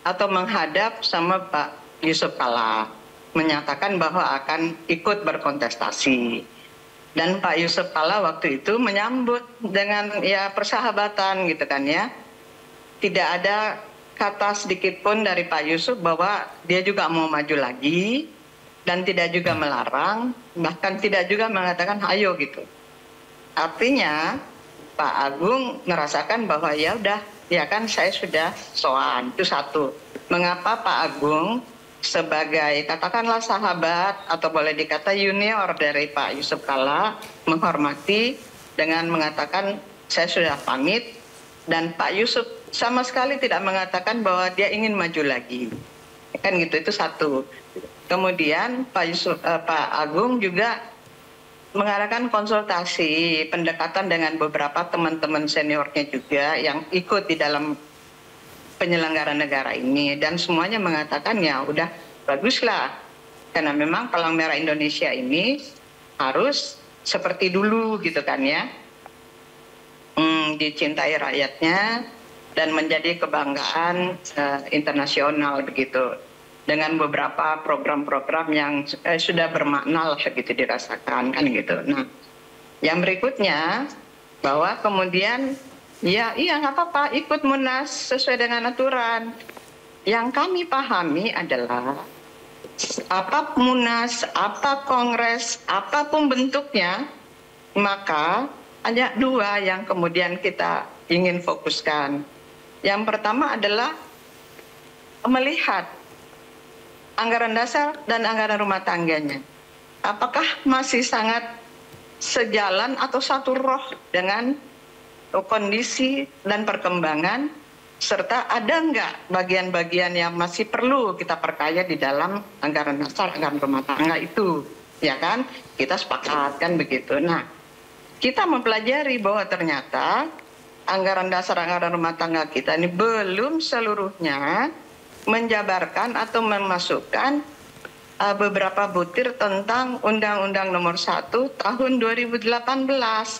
atau menghadap sama Pak Yusuf Kalla, menyatakan bahwa akan ikut berkontestasi. Dan Pak Yusuf Kalla waktu itu menyambut dengan ya persahabatan gitu kan ya. Tidak ada kata sedikit pun dari Pak Yusuf bahwa dia juga mau maju lagi, dan tidak juga melarang, bahkan tidak juga mengatakan ayo gitu. Artinya Pak Agung merasakan bahwa ya udah, ya kan saya sudah sowan, itu satu. Mengapa Pak Agung sebagai katakanlah sahabat atau boleh dikata junior dari Pak Yusuf Kalla menghormati dengan mengatakan saya sudah pamit, dan Pak Yusuf sama sekali tidak mengatakan bahwa dia ingin maju lagi. Kan gitu, itu satu. Kemudian Pak Agung juga mengadakan konsultasi, pendekatan dengan beberapa teman-teman seniornya juga yang ikut di dalam penyelenggara negara ini, dan semuanya mengatakan ya udah baguslah, karena memang Palang Merah Indonesia ini harus seperti dulu gitu kan ya, dicintai rakyatnya dan menjadi kebanggaan internasional begitu, dengan beberapa program-program yang sudah bermakna lah gitu dirasakan kan gitu. Nah, yang berikutnya bahwa kemudian ya iya nggak apa-apa ikut Munas sesuai dengan aturan. Yang kami pahami adalah apa Munas, apa Kongres, apapun bentuknya, maka hanya dua yang kemudian kita ingin fokuskan. Yang pertama adalah melihat anggaran dasar dan anggaran rumah tangganya. Apakah masih sangat sejalan atau satu roh dengan kondisi dan perkembangan serta ada nggak bagian-bagian yang masih perlu kita perkaya di dalam anggaran dasar, anggaran rumah tangga itu, ya kan? Kita sepakat kan begitu. Nah, kita mempelajari bahwa ternyata anggaran dasar, anggaran rumah tangga kita ini belum seluruhnya menjabarkan atau memasukkan beberapa butir tentang Undang-Undang Nomor 1 Tahun 2018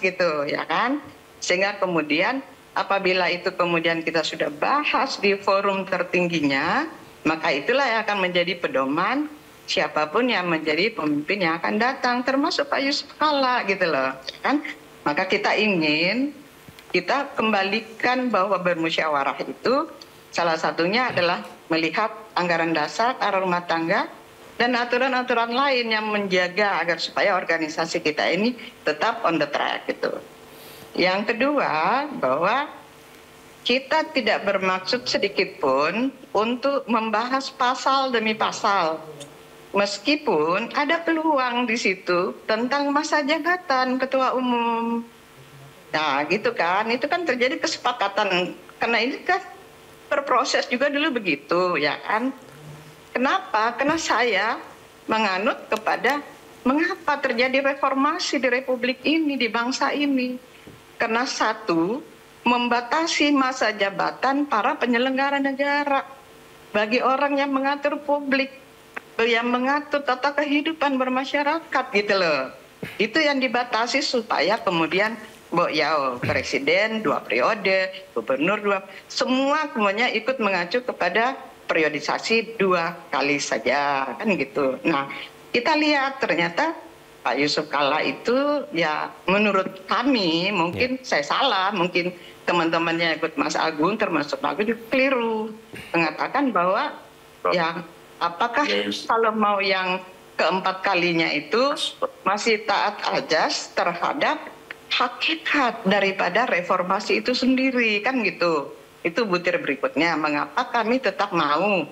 gitu, ya kan? Sehingga kemudian apabila itu kemudian kita sudah bahas di forum tertingginya, maka itulah yang akan menjadi pedoman siapapun yang menjadi pemimpin yang akan datang, termasuk Pak Yusuf Kalla gitu loh, kan? Maka kita ingin kita kembalikan bahwa bermusyawarah itu salah satunya adalah melihat anggaran dasar, anggaran rumah tangga, dan aturan-aturan lain yang menjaga agar supaya organisasi kita ini tetap on the track gitu. Yang kedua, bahwa kita tidak bermaksud sedikit pun untuk membahas pasal demi pasal. Meskipun ada peluang di situ tentang masa jabatan ketua umum. Nah, gitu kan. Itu kan terjadi kesepakatan. Karena ini kan berproses juga dulu begitu, ya kan. Kenapa? Karena saya menganut kepada mengapa terjadi reformasi di Republik ini, di bangsa ini. Karena satu, membatasi masa jabatan para penyelenggara negara. Bagi orang yang mengatur publik, yang mengatur tata kehidupan bermasyarakat gitu loh. Itu yang dibatasi supaya kemudian presiden 2 periode, gubernur 2, semua semuanya ikut mengacu kepada periodisasi 2 kali saja, kan gitu. Nah, kita lihat ternyata Pak Yusuf Kalla itu ya menurut kami, mungkin saya salah, mungkin teman-temannya ikut Mas Agung termasuk Pak Agung keliru mengatakan bahwa ya apakah kalau mau yang keempat kalinya itu masih taat ajas terhadap hakikat daripada reformasi itu sendiri, kan gitu. Itu butir berikutnya, mengapa kami tetap mau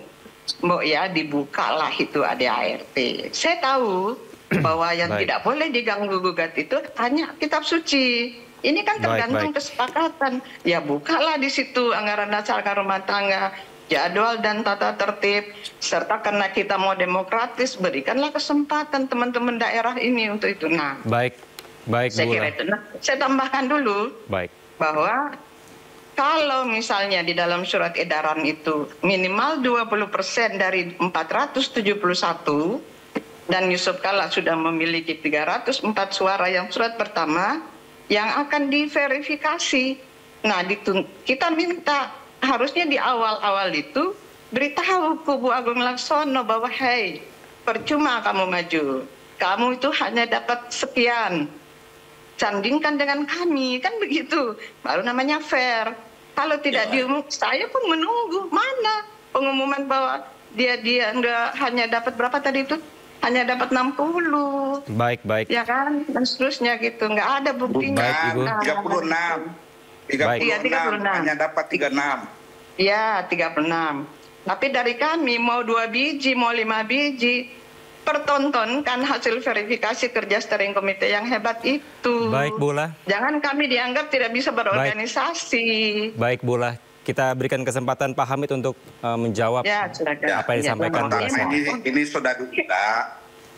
dibukalah itu ADART. Saya tahu bahwa yang tidak boleh diganggu gugat itu hanya kitab suci. Ini kan tergantung kesepakatan. Ya bukalah di situ anggaran dasar, anggaran rumah tangga, jadwal dan tata tertib, serta karena kita mau demokratis, berikanlah kesempatan teman-teman daerah ini untuk itu. Nah, baik saya kira itu. Nah, saya tambahkan dulu bahwa kalau misalnya di dalam surat edaran itu minimal 20% dari 471 dan Yusuf Kalla sudah memiliki 304 suara yang surat pertama yang akan diverifikasi. Nah, kita minta harusnya di awal-awal itu beritahu kubu Agung Laksono bahwa hey, percuma kamu maju, kamu itu hanya dapat sekian, sandingkan dengan kami, kan begitu, baru namanya fair. Kalau tidak diumumkan, saya pun menunggu mana pengumuman bahwa dia enggak hanya dapat berapa tadi itu, hanya dapat 60. Baik. Ya kan, dan seterusnya gitu, nggak ada buktinya. 36, hanya dapat 36. Ya, 36. Tapi dari kami mau 2 biji, mau 5 biji, pertontonkan hasil verifikasi kerja steering komite yang hebat itu. Baik, Bula. Jangan kami dianggap tidak bisa berorganisasi. Baik, Bula. Kita berikan kesempatan Pak Hamid untuk menjawab apa yang disampaikan Bula.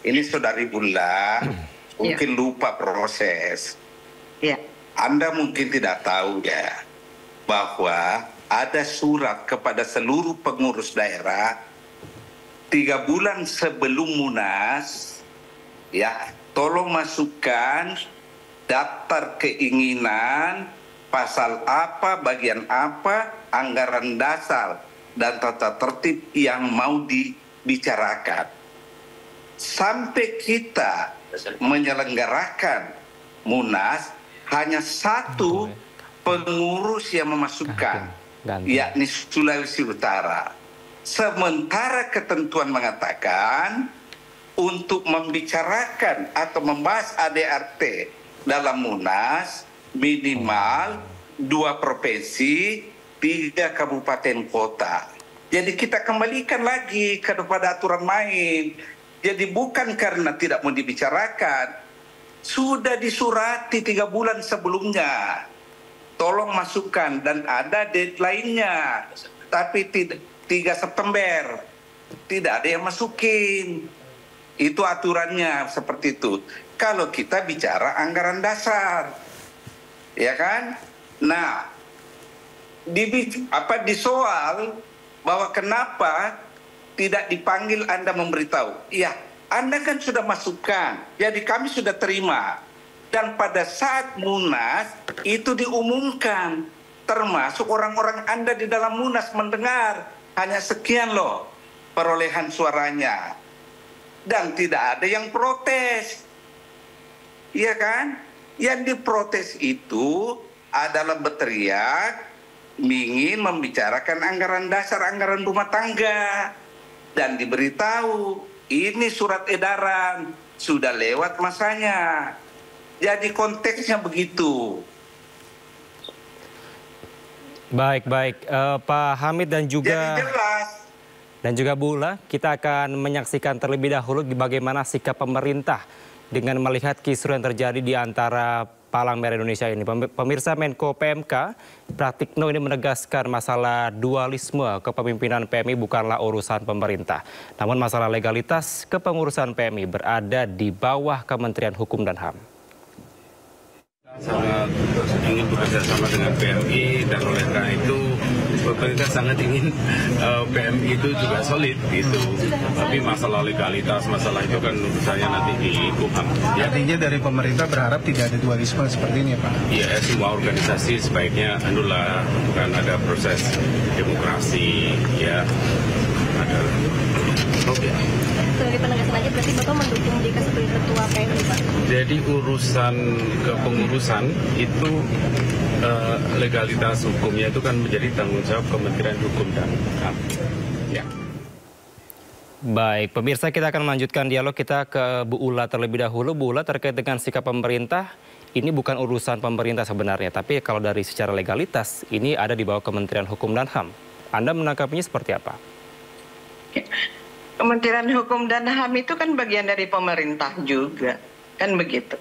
Ini saudari Bula mungkin lupa proses. Anda mungkin tidak tahu ya bahwa ada surat kepada seluruh pengurus daerah 3 bulan sebelum Munas, ya, tolong masukkan daftar keinginan, pasal apa, bagian apa, anggaran dasar, dan tata tertib yang mau dibicarakan. Sampai kita menyelenggarakan Munas, hanya 1 pengurus yang memasukkan, yakni Sulawesi Utara. Sementara ketentuan mengatakan untuk membicarakan atau membahas ADART dalam Munas minimal 2 provinsi, 3 kabupaten kota. Jadi kita kembalikan lagi kepada aturan main. Jadi bukan karena tidak mau dibicarakan, sudah disurati 3 bulan sebelumnya. tolong masukkan, dan ada deadline-nya. Tapi 3 September tidak ada yang masukin. Itu aturannya seperti itu. Kalau kita bicara anggaran dasar, ya kan? Nah, disoal bahwa kenapa tidak dipanggil Anda memberitahu. Ya, Anda kan sudah masukkan, jadi kami sudah terima. Dan pada saat Munas itu diumumkan, termasuk orang-orang Anda di dalam Munas mendengar, hanya sekian loh perolehan suaranya. Dan tidak ada yang protes. Iya kan? Yang diprotes itu adalah berteriak, ingin membicarakan anggaran dasar, anggaran rumah tangga. Dan diberitahu, ini surat edaran, sudah lewat masanya. Jadi konteksnya begitu. Baik. Pak Hamid dan juga Bu Ula, kita akan menyaksikan terlebih dahulu bagaimana sikap pemerintah dengan melihat kisruh yang terjadi di antara Palang Merah Indonesia ini. Pemirsa, Menko PMK Pratikno ini menegaskan masalah dualisme kepemimpinan PMI bukanlah urusan pemerintah. Namun masalah legalitas kepengurusan PMI berada di bawah Kementerian Hukum dan HAM. Sangat ingin bekerja sama dengan PMI, dan oleh karena itu pemerintah sangat ingin PMI itu juga solid gitu. Tapi masalah legalitas, masalah itu kan urusannya nanti di Kumham. Artinya dari pemerintah berharap tidak ada dualisme seperti ini, Pak? Iya, semua organisasi sebaiknya kan ada proses demokrasi, ya. Ada. Oke. Sebagai penegasan aja, berarti Bapak mendukung JK sebagai ketua PMI, Pak? Jadi urusan kepengurusan itu legalitas hukumnya itu kan menjadi tanggung jawab Kementerian Hukum dan HAM. Ya. Baik, pemirsa, kita akan melanjutkan dialog kita ke Bu Ula terlebih dahulu. Bu Ula, terkait dengan sikap pemerintah, ini bukan urusan pemerintah sebenarnya, tapi kalau dari secara legalitas ini ada di bawah Kementerian Hukum dan HAM. Anda menanggapinya seperti apa? Kementerian Hukum dan HAM itu kan bagian dari pemerintah juga, kan begitu.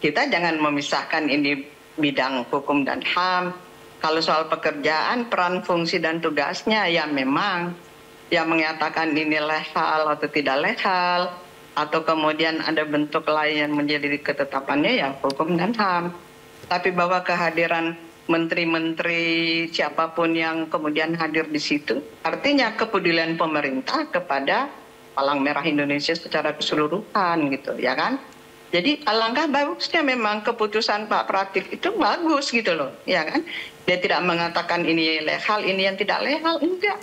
Kita jangan memisahkan ini bidang hukum dan HAM. Kalau soal pekerjaan, peran, fungsi, dan tugasnya ya memang yang mengatakan ini legal atau tidak legal, atau kemudian ada bentuk lain yang menjadi ketetapannya ya hukum dan HAM. Tapi bahwa kehadiran menteri-menteri siapapun yang kemudian hadir di situ, artinya kepedulian pemerintah kepada Palang Merah Indonesia secara keseluruhan gitu, ya kan? Jadi alangkah bagusnya memang keputusan Pak Pratik itu bagus gitu loh, ya kan? Dia tidak mengatakan ini legal, ini yang tidak legal, enggak.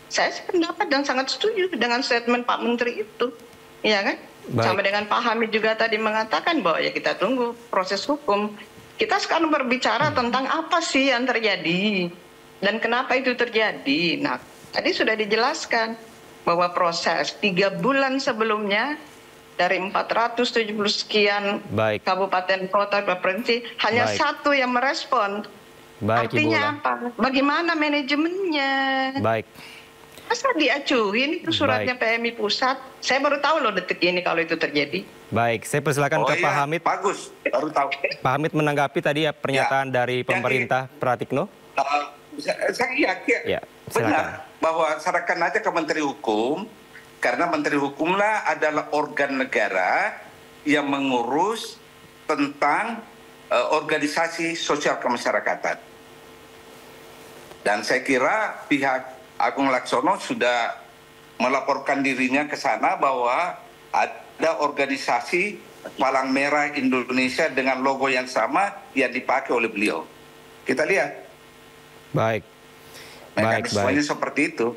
Saya sependapat dan sangat setuju dengan statement Pak Menteri itu, ya kan? Baik. Sama dengan Pak Hamid juga tadi mengatakan bahwa ya kita tunggu proses hukum. Kita sekarang berbicara tentang apa sih yang terjadi dan kenapa itu terjadi. Nah, tadi sudah dijelaskan bahwa proses 3 bulan sebelumnya dari 470 sekian kabupaten kota provinsi hanya satu yang merespon. Artinya apa? Bagaimana manajemennya? Baik. Masa diacuhin itu suratnya PMI pusat? Saya baru tahu loh detik ini kalau itu terjadi. Baik, saya persilakan ke Pak Hamid. Bagus, baru tahu. Pak Hamid menanggapi tadi ya pernyataan dari pemerintah Pratikno. Saya yakin benar bahwa serahkan aja ke Menteri Hukum, karena Menteri Hukumlah adalah organ negara yang mengurus tentang organisasi sosial kemasyarakatan. Dan saya kira pihak Agung Laksono sudah melaporkan dirinya ke sana bahwa ada organisasi Palang Merah Indonesia dengan logo yang sama yang dipakai oleh beliau. Kita lihat. Baik. Mekanismenya seperti itu.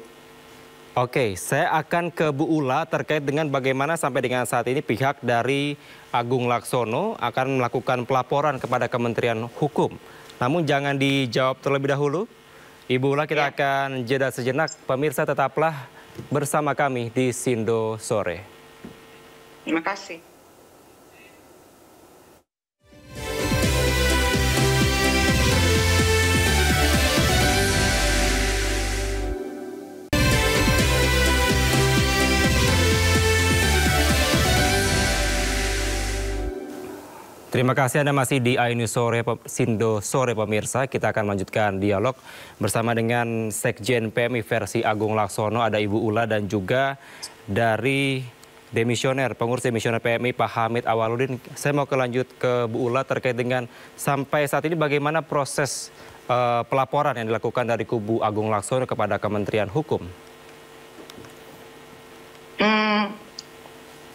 Oke, saya akan ke Bu Ula terkait dengan bagaimana sampai dengan saat ini pihak dari Agung Laksono akan melakukan pelaporan kepada Kementerian Hukum. Namun jangan dijawab terlebih dahulu. Ibu Ula, kita akan jeda sejenak. Pemirsa, tetaplah bersama kami di Sindo Sore. Terima kasih. Terima kasih Anda masih di iNews Sore, Sindo Sore pemirsa. Kita akan melanjutkan dialog bersama dengan Sekjen PMI versi Agung Laksono, ada Ibu Ula, dan juga dari pengurus demisioner PMI Pak Hamid Awaludin. Saya mau lanjut ke Bu Ula terkait dengan sampai saat ini bagaimana proses pelaporan yang dilakukan dari kubu Agung Laksono kepada Kementerian Hukum.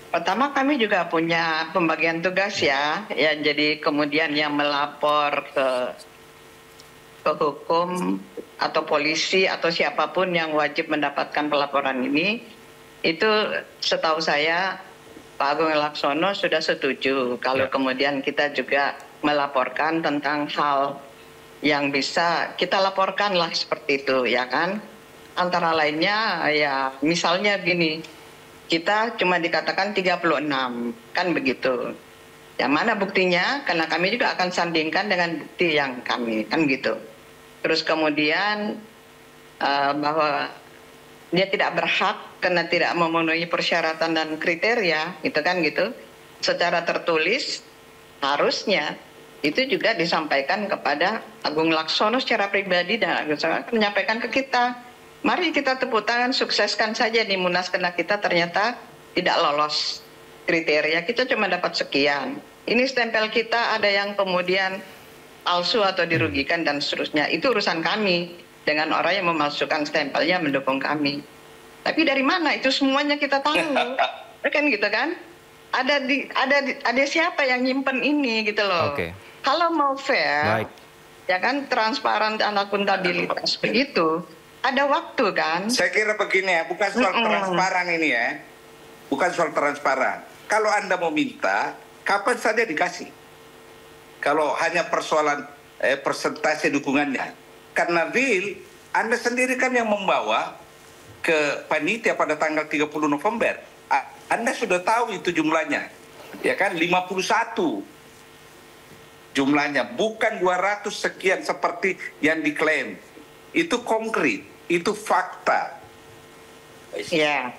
Pertama kami juga punya pembagian tugas ya jadi kemudian yang melapor ke hukum atau polisi atau siapapun yang wajib mendapatkan pelaporan ini, itu setahu saya Pak Agung Laksono sudah setuju kalau kemudian kita juga melaporkan tentang hal yang bisa kita laporkan lah seperti itu ya kan. Antara lainnya ya misalnya gini, kita cuma dikatakan 36, kan begitu. Yang mana buktinya? Karena kami juga akan sandingkan dengan bukti yang kami, kan gitu. Terus kemudian bahwa dia tidak berhak karena tidak memenuhi persyaratan dan kriteria, itu kan gitu. Secara tertulis harusnya itu juga disampaikan kepada Agung Laksono secara pribadi dan Agung Laksono menyampaikan ke kita. Mari kita tepuk tangan, sukseskan saja di Munas karena kita ternyata tidak lolos kriteria, kita cuma dapat sekian. Ini stempel kita ada yang kemudian palsu atau dirugikan dan seterusnya. Itu urusan kami dengan orang yang memalsukan stempelnya mendukung kami. Tapi dari mana? Itu semuanya kita tahu. Kan gitu kan? Ada siapa yang nyimpen ini gitu loh. Kalau mau fair, ya kan transparan dan akuntabilitas begitu. Ada waktu kan? Saya kira begini ya, bukan soal transparan ini ya. Bukan soal transparan. Kalau Anda mau minta, kapan saja dikasih. Kalau hanya persoalan persentase dukungannya. Karena real, Anda sendiri kan yang membawa ke panitia pada tanggal 30 November. Anda sudah tahu itu jumlahnya. Ya kan, 51 jumlahnya. Bukan 200 sekian seperti yang diklaim. Itu konkret, itu fakta. Ya,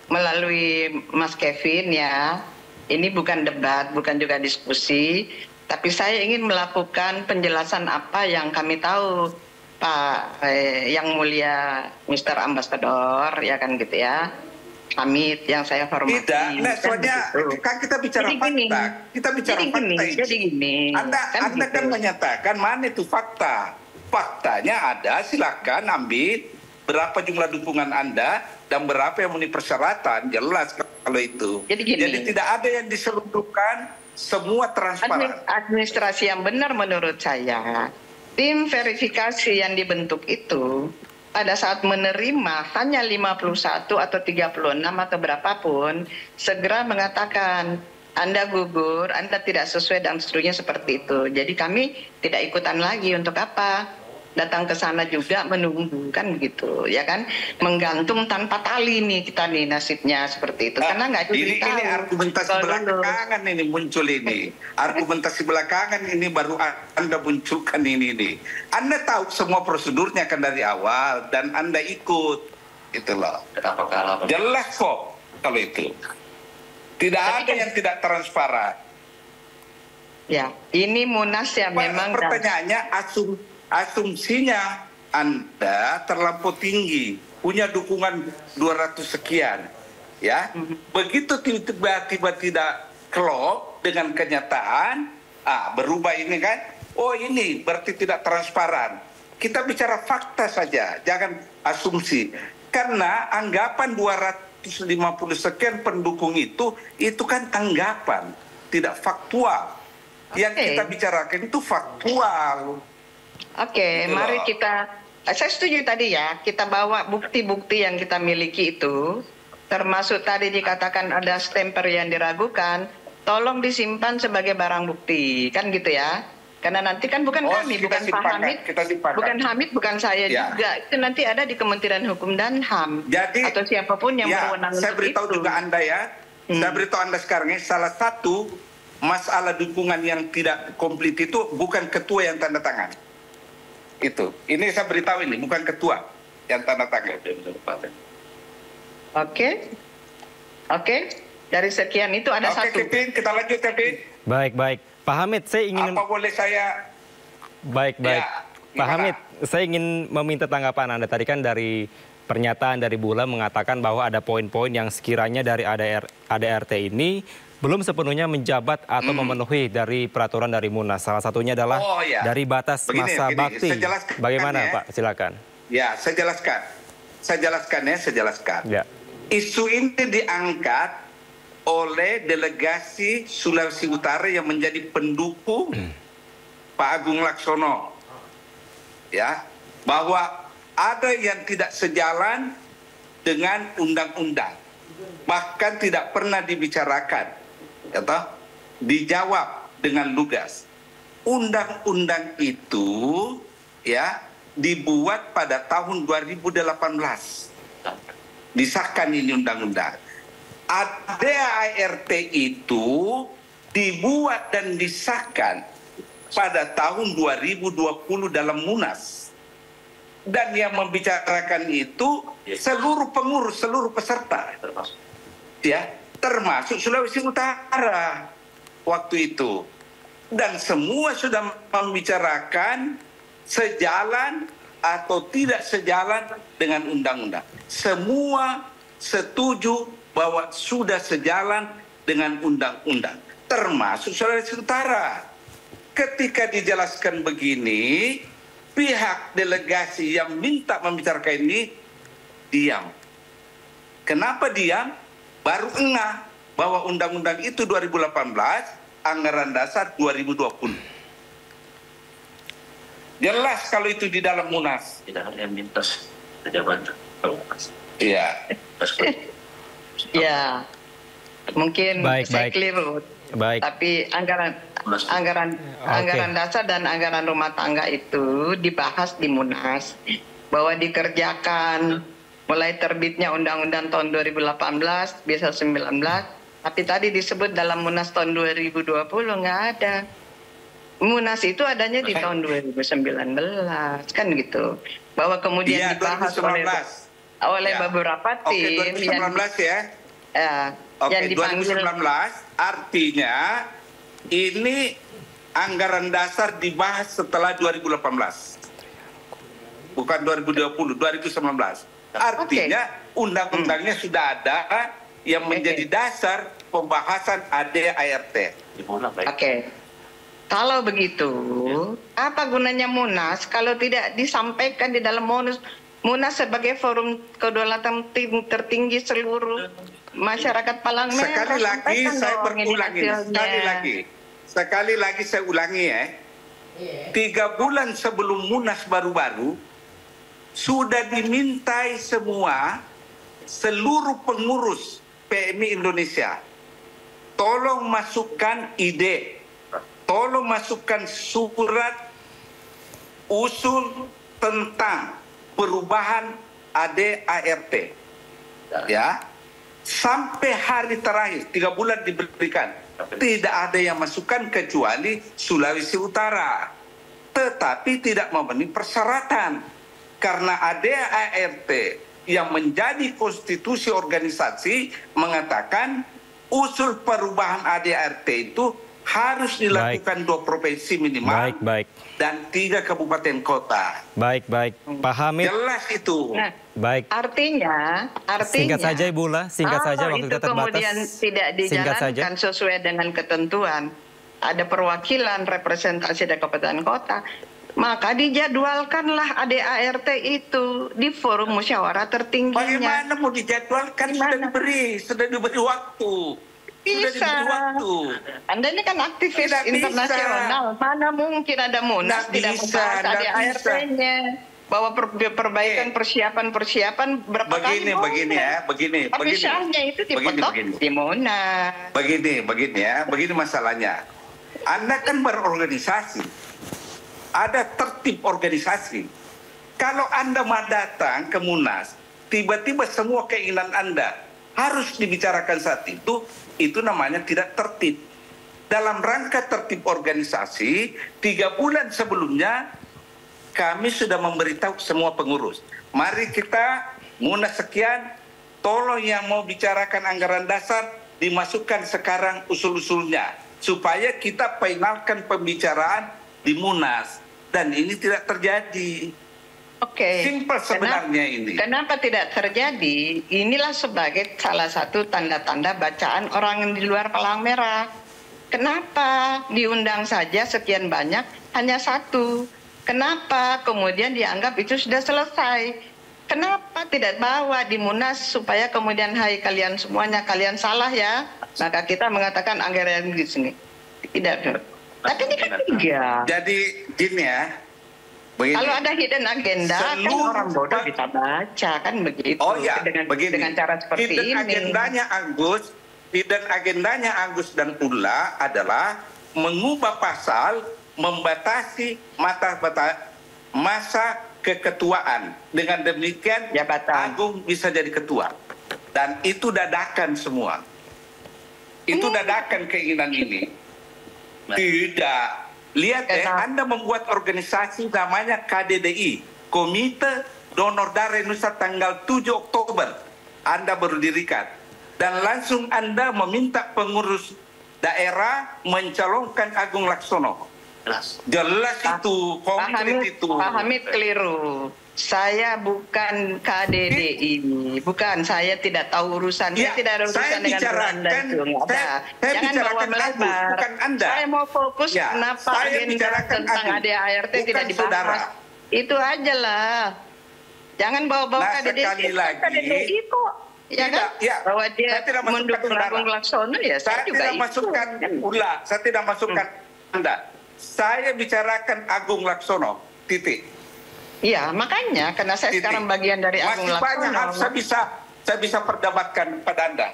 melalui Mas Kevin ya, ini bukan debat, bukan juga diskusi, tapi saya ingin melakukan penjelasan apa yang kami tahu, Pak yang mulia Mr. Ambassador, ya kan gitu ya, Hamid yang saya hormati. Tidak, soalnya kan kita bicara fakta. Kita bicara fakta. Jadi gini, Anda kan menyatakan mana itu fakta. Faktanya ada, silakan ambil berapa jumlah dukungan Anda dan berapa yang memenuhi persyaratan, jelas kalau itu. Jadi tidak ada yang diselundupkan, semua transparan. Administrasi yang benar menurut saya, tim verifikasi yang dibentuk itu pada saat menerima hanya 51 atau 36 atau berapapun, segera mengatakan Anda gugur, Anda tidak sesuai dan seterusnya seperti itu. Jadi kami tidak ikutan lagi, untuk apa? Datang ke sana juga menunggu, kan begitu, ya kan? Menggantung tanpa tali nih kita nih nasibnya seperti itu. Karena nggak jadi tahu. Ini argumentasi belakangan ini muncul ini. Argumentasi belakangan ini baru Anda munculkan ini. Anda tahu semua prosedurnya kan dari awal dan Anda ikut. Itu loh. Jelas kok kalau itu. Tidak ada yang tidak transparan. Ya, ini Munas ya memang. Pertanyaannya asumsinya Anda terlampau tinggi, punya dukungan 200 sekian, ya. Begitu tiba-tiba tidak klop dengan kenyataan, berubah ini kan? Oh ini berarti tidak transparan. Kita bicara fakta saja, jangan asumsi. Karena anggapan 250 sekian pendukung itu kan anggapan, tidak faktual. Yang kita bicarakan itu faktual. Mari kita, saya setuju tadi ya, kita bawa bukti-bukti yang kita miliki itu, termasuk tadi dikatakan ada stempel yang diragukan, tolong disimpan sebagai barang bukti, kan gitu ya. Karena nanti kan bukan kami, bukan Pak Hamid, bukan Hamid, bukan saya juga. Itu nanti ada di Kementerian Hukum dan HAM. Jadi, atau siapapun yang berwenang saya beritahu juga Anda ya, saya beritahu Anda sekarang ya, salah satu masalah dukungan yang tidak komplit itu bukan ketua yang tanda tangan. Itu. Ini saya beritahu ini, bukan ketua yang tanda tangan. Dari sekian itu ada satu. Oke, Kevin, kita lanjut, Kevin. Baik. Pak Hamid, saya ingin... Apa boleh saya... Baik. Ya, Pak Hamid, saya ingin meminta tanggapan Anda. Tadi kan dari pernyataan dari Bula mengatakan bahwa ada poin-poin yang sekiranya dari ADRT ini belum sepenuhnya menjabat atau memenuhi dari peraturan dari Munas. Salah satunya adalah dari batas masa bakti. Bagaimana ya, Pak? Silakan. Ya, saya jelaskan. Ya. Isu ini diangkat oleh delegasi Sulawesi Utara yang menjadi pendukung Pak Agung Laksono. Ya, bahwa ada yang tidak sejalan dengan undang-undang, bahkan tidak pernah dibicarakan, dijawab dengan lugas. Undang-undang itu ya dibuat pada tahun 2018, disahkan ini undang-undang. ADART itu dibuat dan disahkan pada tahun 2020 dalam Munas. Dan yang membicarakan itu seluruh pengurus, seluruh peserta, ya, termasuk Sulawesi Utara waktu itu. Dan semua sudah membicarakan sejalan atau tidak sejalan dengan undang-undang. Semua setuju bahwa sudah sejalan dengan undang-undang, termasuk Sulawesi Utara. Ketika dijelaskan begini, pihak delegasi yang minta membicarakan ini diam. Kenapa diam? Baru engah bahwa undang-undang itu 2018, anggaran dasar 2020. Jelas kalau itu di dalam Munas. Tidak ada yang minta jabatan. Iya. Ya, mungkin saya keliru. Tapi anggaran dasar dan anggaran rumah tangga itu dibahas di Munas, bahwa dikerjakan mulai terbitnya undang-undang tahun 2018 bisa 19, tapi tadi disebut dalam Munas tahun 2020 nggak ada. Munas itu adanya di tahun 2019 kan gitu, bahwa kemudian dibahas oleh beberapa tim. 2019 yang dipanggil 2019 artinya ini anggaran dasar dibahas setelah 2018, bukan 2020, 2019. Artinya undang-undangnya sudah ada yang menjadi dasar pembahasan ADART. Kalau begitu, apa gunanya Munas kalau tidak disampaikan di dalam Munas? Munas sebagai forum kedaulatan tertinggi seluruh masyarakat Palang Merah. Sekali lagi saya berulangi, sekali lagi saya ulangi ya. 3 bulan sebelum Munas baru-baru sudah dimintai semua seluruh pengurus PMI Indonesia, tolong masukkan ide, tolong masukkan surat usul tentang perubahan ADART. Ya, sampai hari terakhir 3 bulan diberikan, tidak ada yang masukkan kecuali Sulawesi Utara, tetapi tidak memenuhi persyaratan karena ADART yang menjadi konstitusi organisasi mengatakan usul perubahan ADART itu harus dilakukan 2 provinsi minimal dan 3 kabupaten kota. Baik. Pak Hamid. Jelas itu. Baik. Artinya singkat saja Ibu lah, singkat saja waktu kita terbatas. Kemudian tidak dijalankan sesuai dengan ketentuan, ada perwakilan representasi dari kabupaten kota, maka dijadwalkanlah ADART itu di forum musyawarah tertingginya. Bagaimana mau dijadwalkan? Sudah diberi waktu. Bisa. Anda ini kan aktivis internasional. Mana mungkin ada Munas tidak membahas ADART-nya, bahwa perbaikan persiapan berapa kali begini. Tapi syahnya itu dipetok di Munas. Begini masalahnya. Anda kan berorganisasi, ada tertib organisasi. Kalau Anda mau datang ke Munas, tiba-tiba semua keinginan Anda harus dibicarakan saat itu namanya tidak tertib. Dalam rangka tertib organisasi, 3 bulan sebelumnya kami sudah memberitahu semua pengurus, mari kita Munas sekian, tolong yang mau bicarakan anggaran dasar dimasukkan sekarang usul-usulnya supaya kita finalkan pembicaraan di Munas, dan ini tidak terjadi. Oke. Simpel sebenarnya ini. Kenapa tidak terjadi? Inilah sebagai salah satu tanda-tanda bacaan orang yang di luar palang merah. Kenapa diundang saja sekian banyak hanya satu? Kenapa kemudian dianggap itu sudah selesai? Kenapa tidak bawa di Munas supaya kemudian hai kalian semuanya, kalian salah ya? Maka kita mengatakan anggaran di sini. Tidak. Tapi ini kan tiga. Jadi gini ya. Begini. Kalau ada hidden agenda, kan orang bodoh bisa baca, kan begitu. Oh ya, dengan cara seperti hidden ini. Hidden agendanya Agus dan Ulla adalah mengubah pasal, membatasi masa keketuaan. Dengan demikian Agung bisa jadi ketua. Dan itu dadakan semua. Itu dadakan keinginan ini. Tidak. Lihat ya, Anda membuat organisasi namanya KDDI, Komite Donor Darah Indonesia, tanggal 7 Oktober. Anda baru dirikan. Dan langsung Anda meminta pengurus daerah mencalonkan Agung Laksono. Jelas itu, konkret itu. Pak Hamid keliru. Saya bukan KDDI, bukan. Saya tidak tahu urusan. Ya, saya tidak ada urusan dengan Anda itu. Jangan bawa melebar. Bukan Anda. Saya mau fokus kenapa agenda tentang ADART tidak dibahas. Saudara. Itu aja lah. Jangan bawa-bawa KDDI. KDDI kok. Ya kan? Ya, bahwa dia mendukung Agung Laksono ya. Saya juga tidak masukkan Ulla. Saya tidak masukkan Anda. Saya bicarakan Agung Laksono, titik. Iya, makanya karena saya sekarang bagian dari Agung Laksono. Masih banyak saya bisa perdebatkan pada Anda.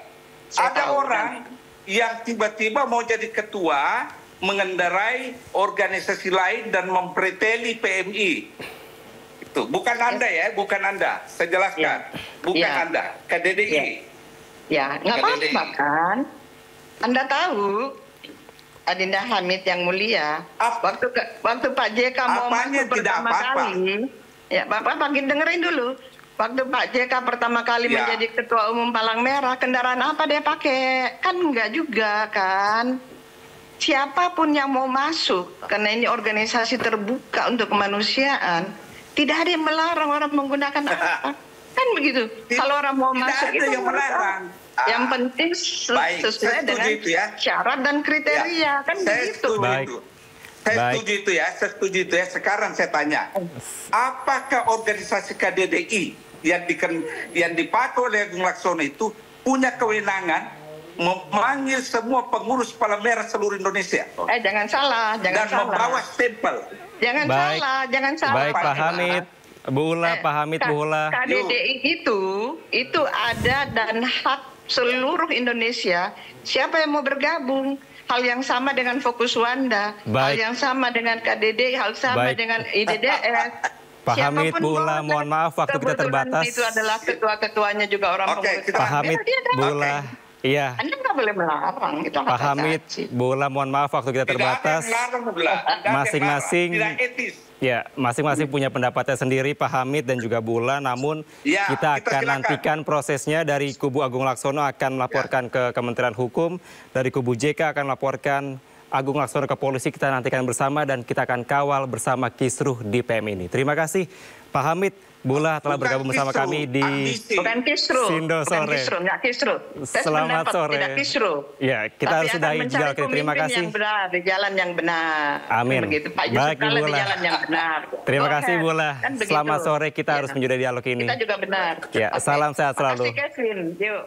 Ada orang yang tiba-tiba mau jadi ketua, mengendarai organisasi lain dan mempreteli PMI. Itu bukan Anda ya, bukan Anda. Saya jelaskan, bukan Anda, KDDI. Ya, nggak apa-apa kan. Anda tahu, Adinda Hamid yang mulia, waktu Pak JK mau masuk pertama kali, ya Bapak makin dengerin dulu. Waktu Pak JK pertama kali menjadi Ketua Umum Palang Merah, kendaraan apa dia pakai? Kan enggak juga kan. Siapapun yang mau masuk, karena ini organisasi terbuka untuk kemanusiaan, tidak ada yang melarang orang menggunakan apa. Kan begitu. Kalau orang mau masuk itu yang melarang. Yang penting sesuai dengan syarat dan kriteria, kan begitu. Saya setuju itu ya. Sekarang saya tanya, apakah organisasi KDDI yang dipakai oleh Agung Laksono itu punya kewenangan memanggil semua pengurus Palang Merah seluruh Indonesia? Jangan salah, jangan salah. Membawa stempel. Jangan salah. Baik, Pak Hamid. Bu Ulla, Pak Hamid, Bu Ulla. KDDI itu ada dan hak seluruh Indonesia. Siapa yang mau bergabung? Hal yang sama dengan Fokus Wanda, hal yang sama dengan KDDI, hal sama dengan IDDS. Pak Hamid, Bu Ulla, mohon maaf waktu kita terbatas. Itu adalah ketua-ketuanya juga orang pengurus. Pak Hamid, Bu Ulla. Iya. Anda nggak boleh melarang. Itu Pak Hamid, Bu Ulla, mohon maaf waktu kita terbatas. Masing-masing punya pendapatnya sendiri, Pak Hamid dan juga Bu Ulla. Namun kita akan nantikan prosesnya. Dari kubu Agung Laksono akan melaporkan ke Kementerian Hukum, dari kubu JK akan melaporkan Agung Laksono ke polisi. Kita nantikan bersama dan kita akan kawal bersama kisruh di PM ini. Terima kasih Pak Hamid, Bu Ulla telah bergabung bersama kami di Sindo Sore. Selamat sore. Tidak kisruh. Ya, kita harus sudahi dialog ini. Terima kasih. Yang benar, di jalan yang benar. Amin. Begitu, Pak Yusuf, kalau di jalan yang benar. Terima kasih Bu Ulla. Selamat sore, kita harus menjadi dialog ini. Kita juga benar. Ya, salam sehat selalu. Terima kasih, Kevin. Yuk.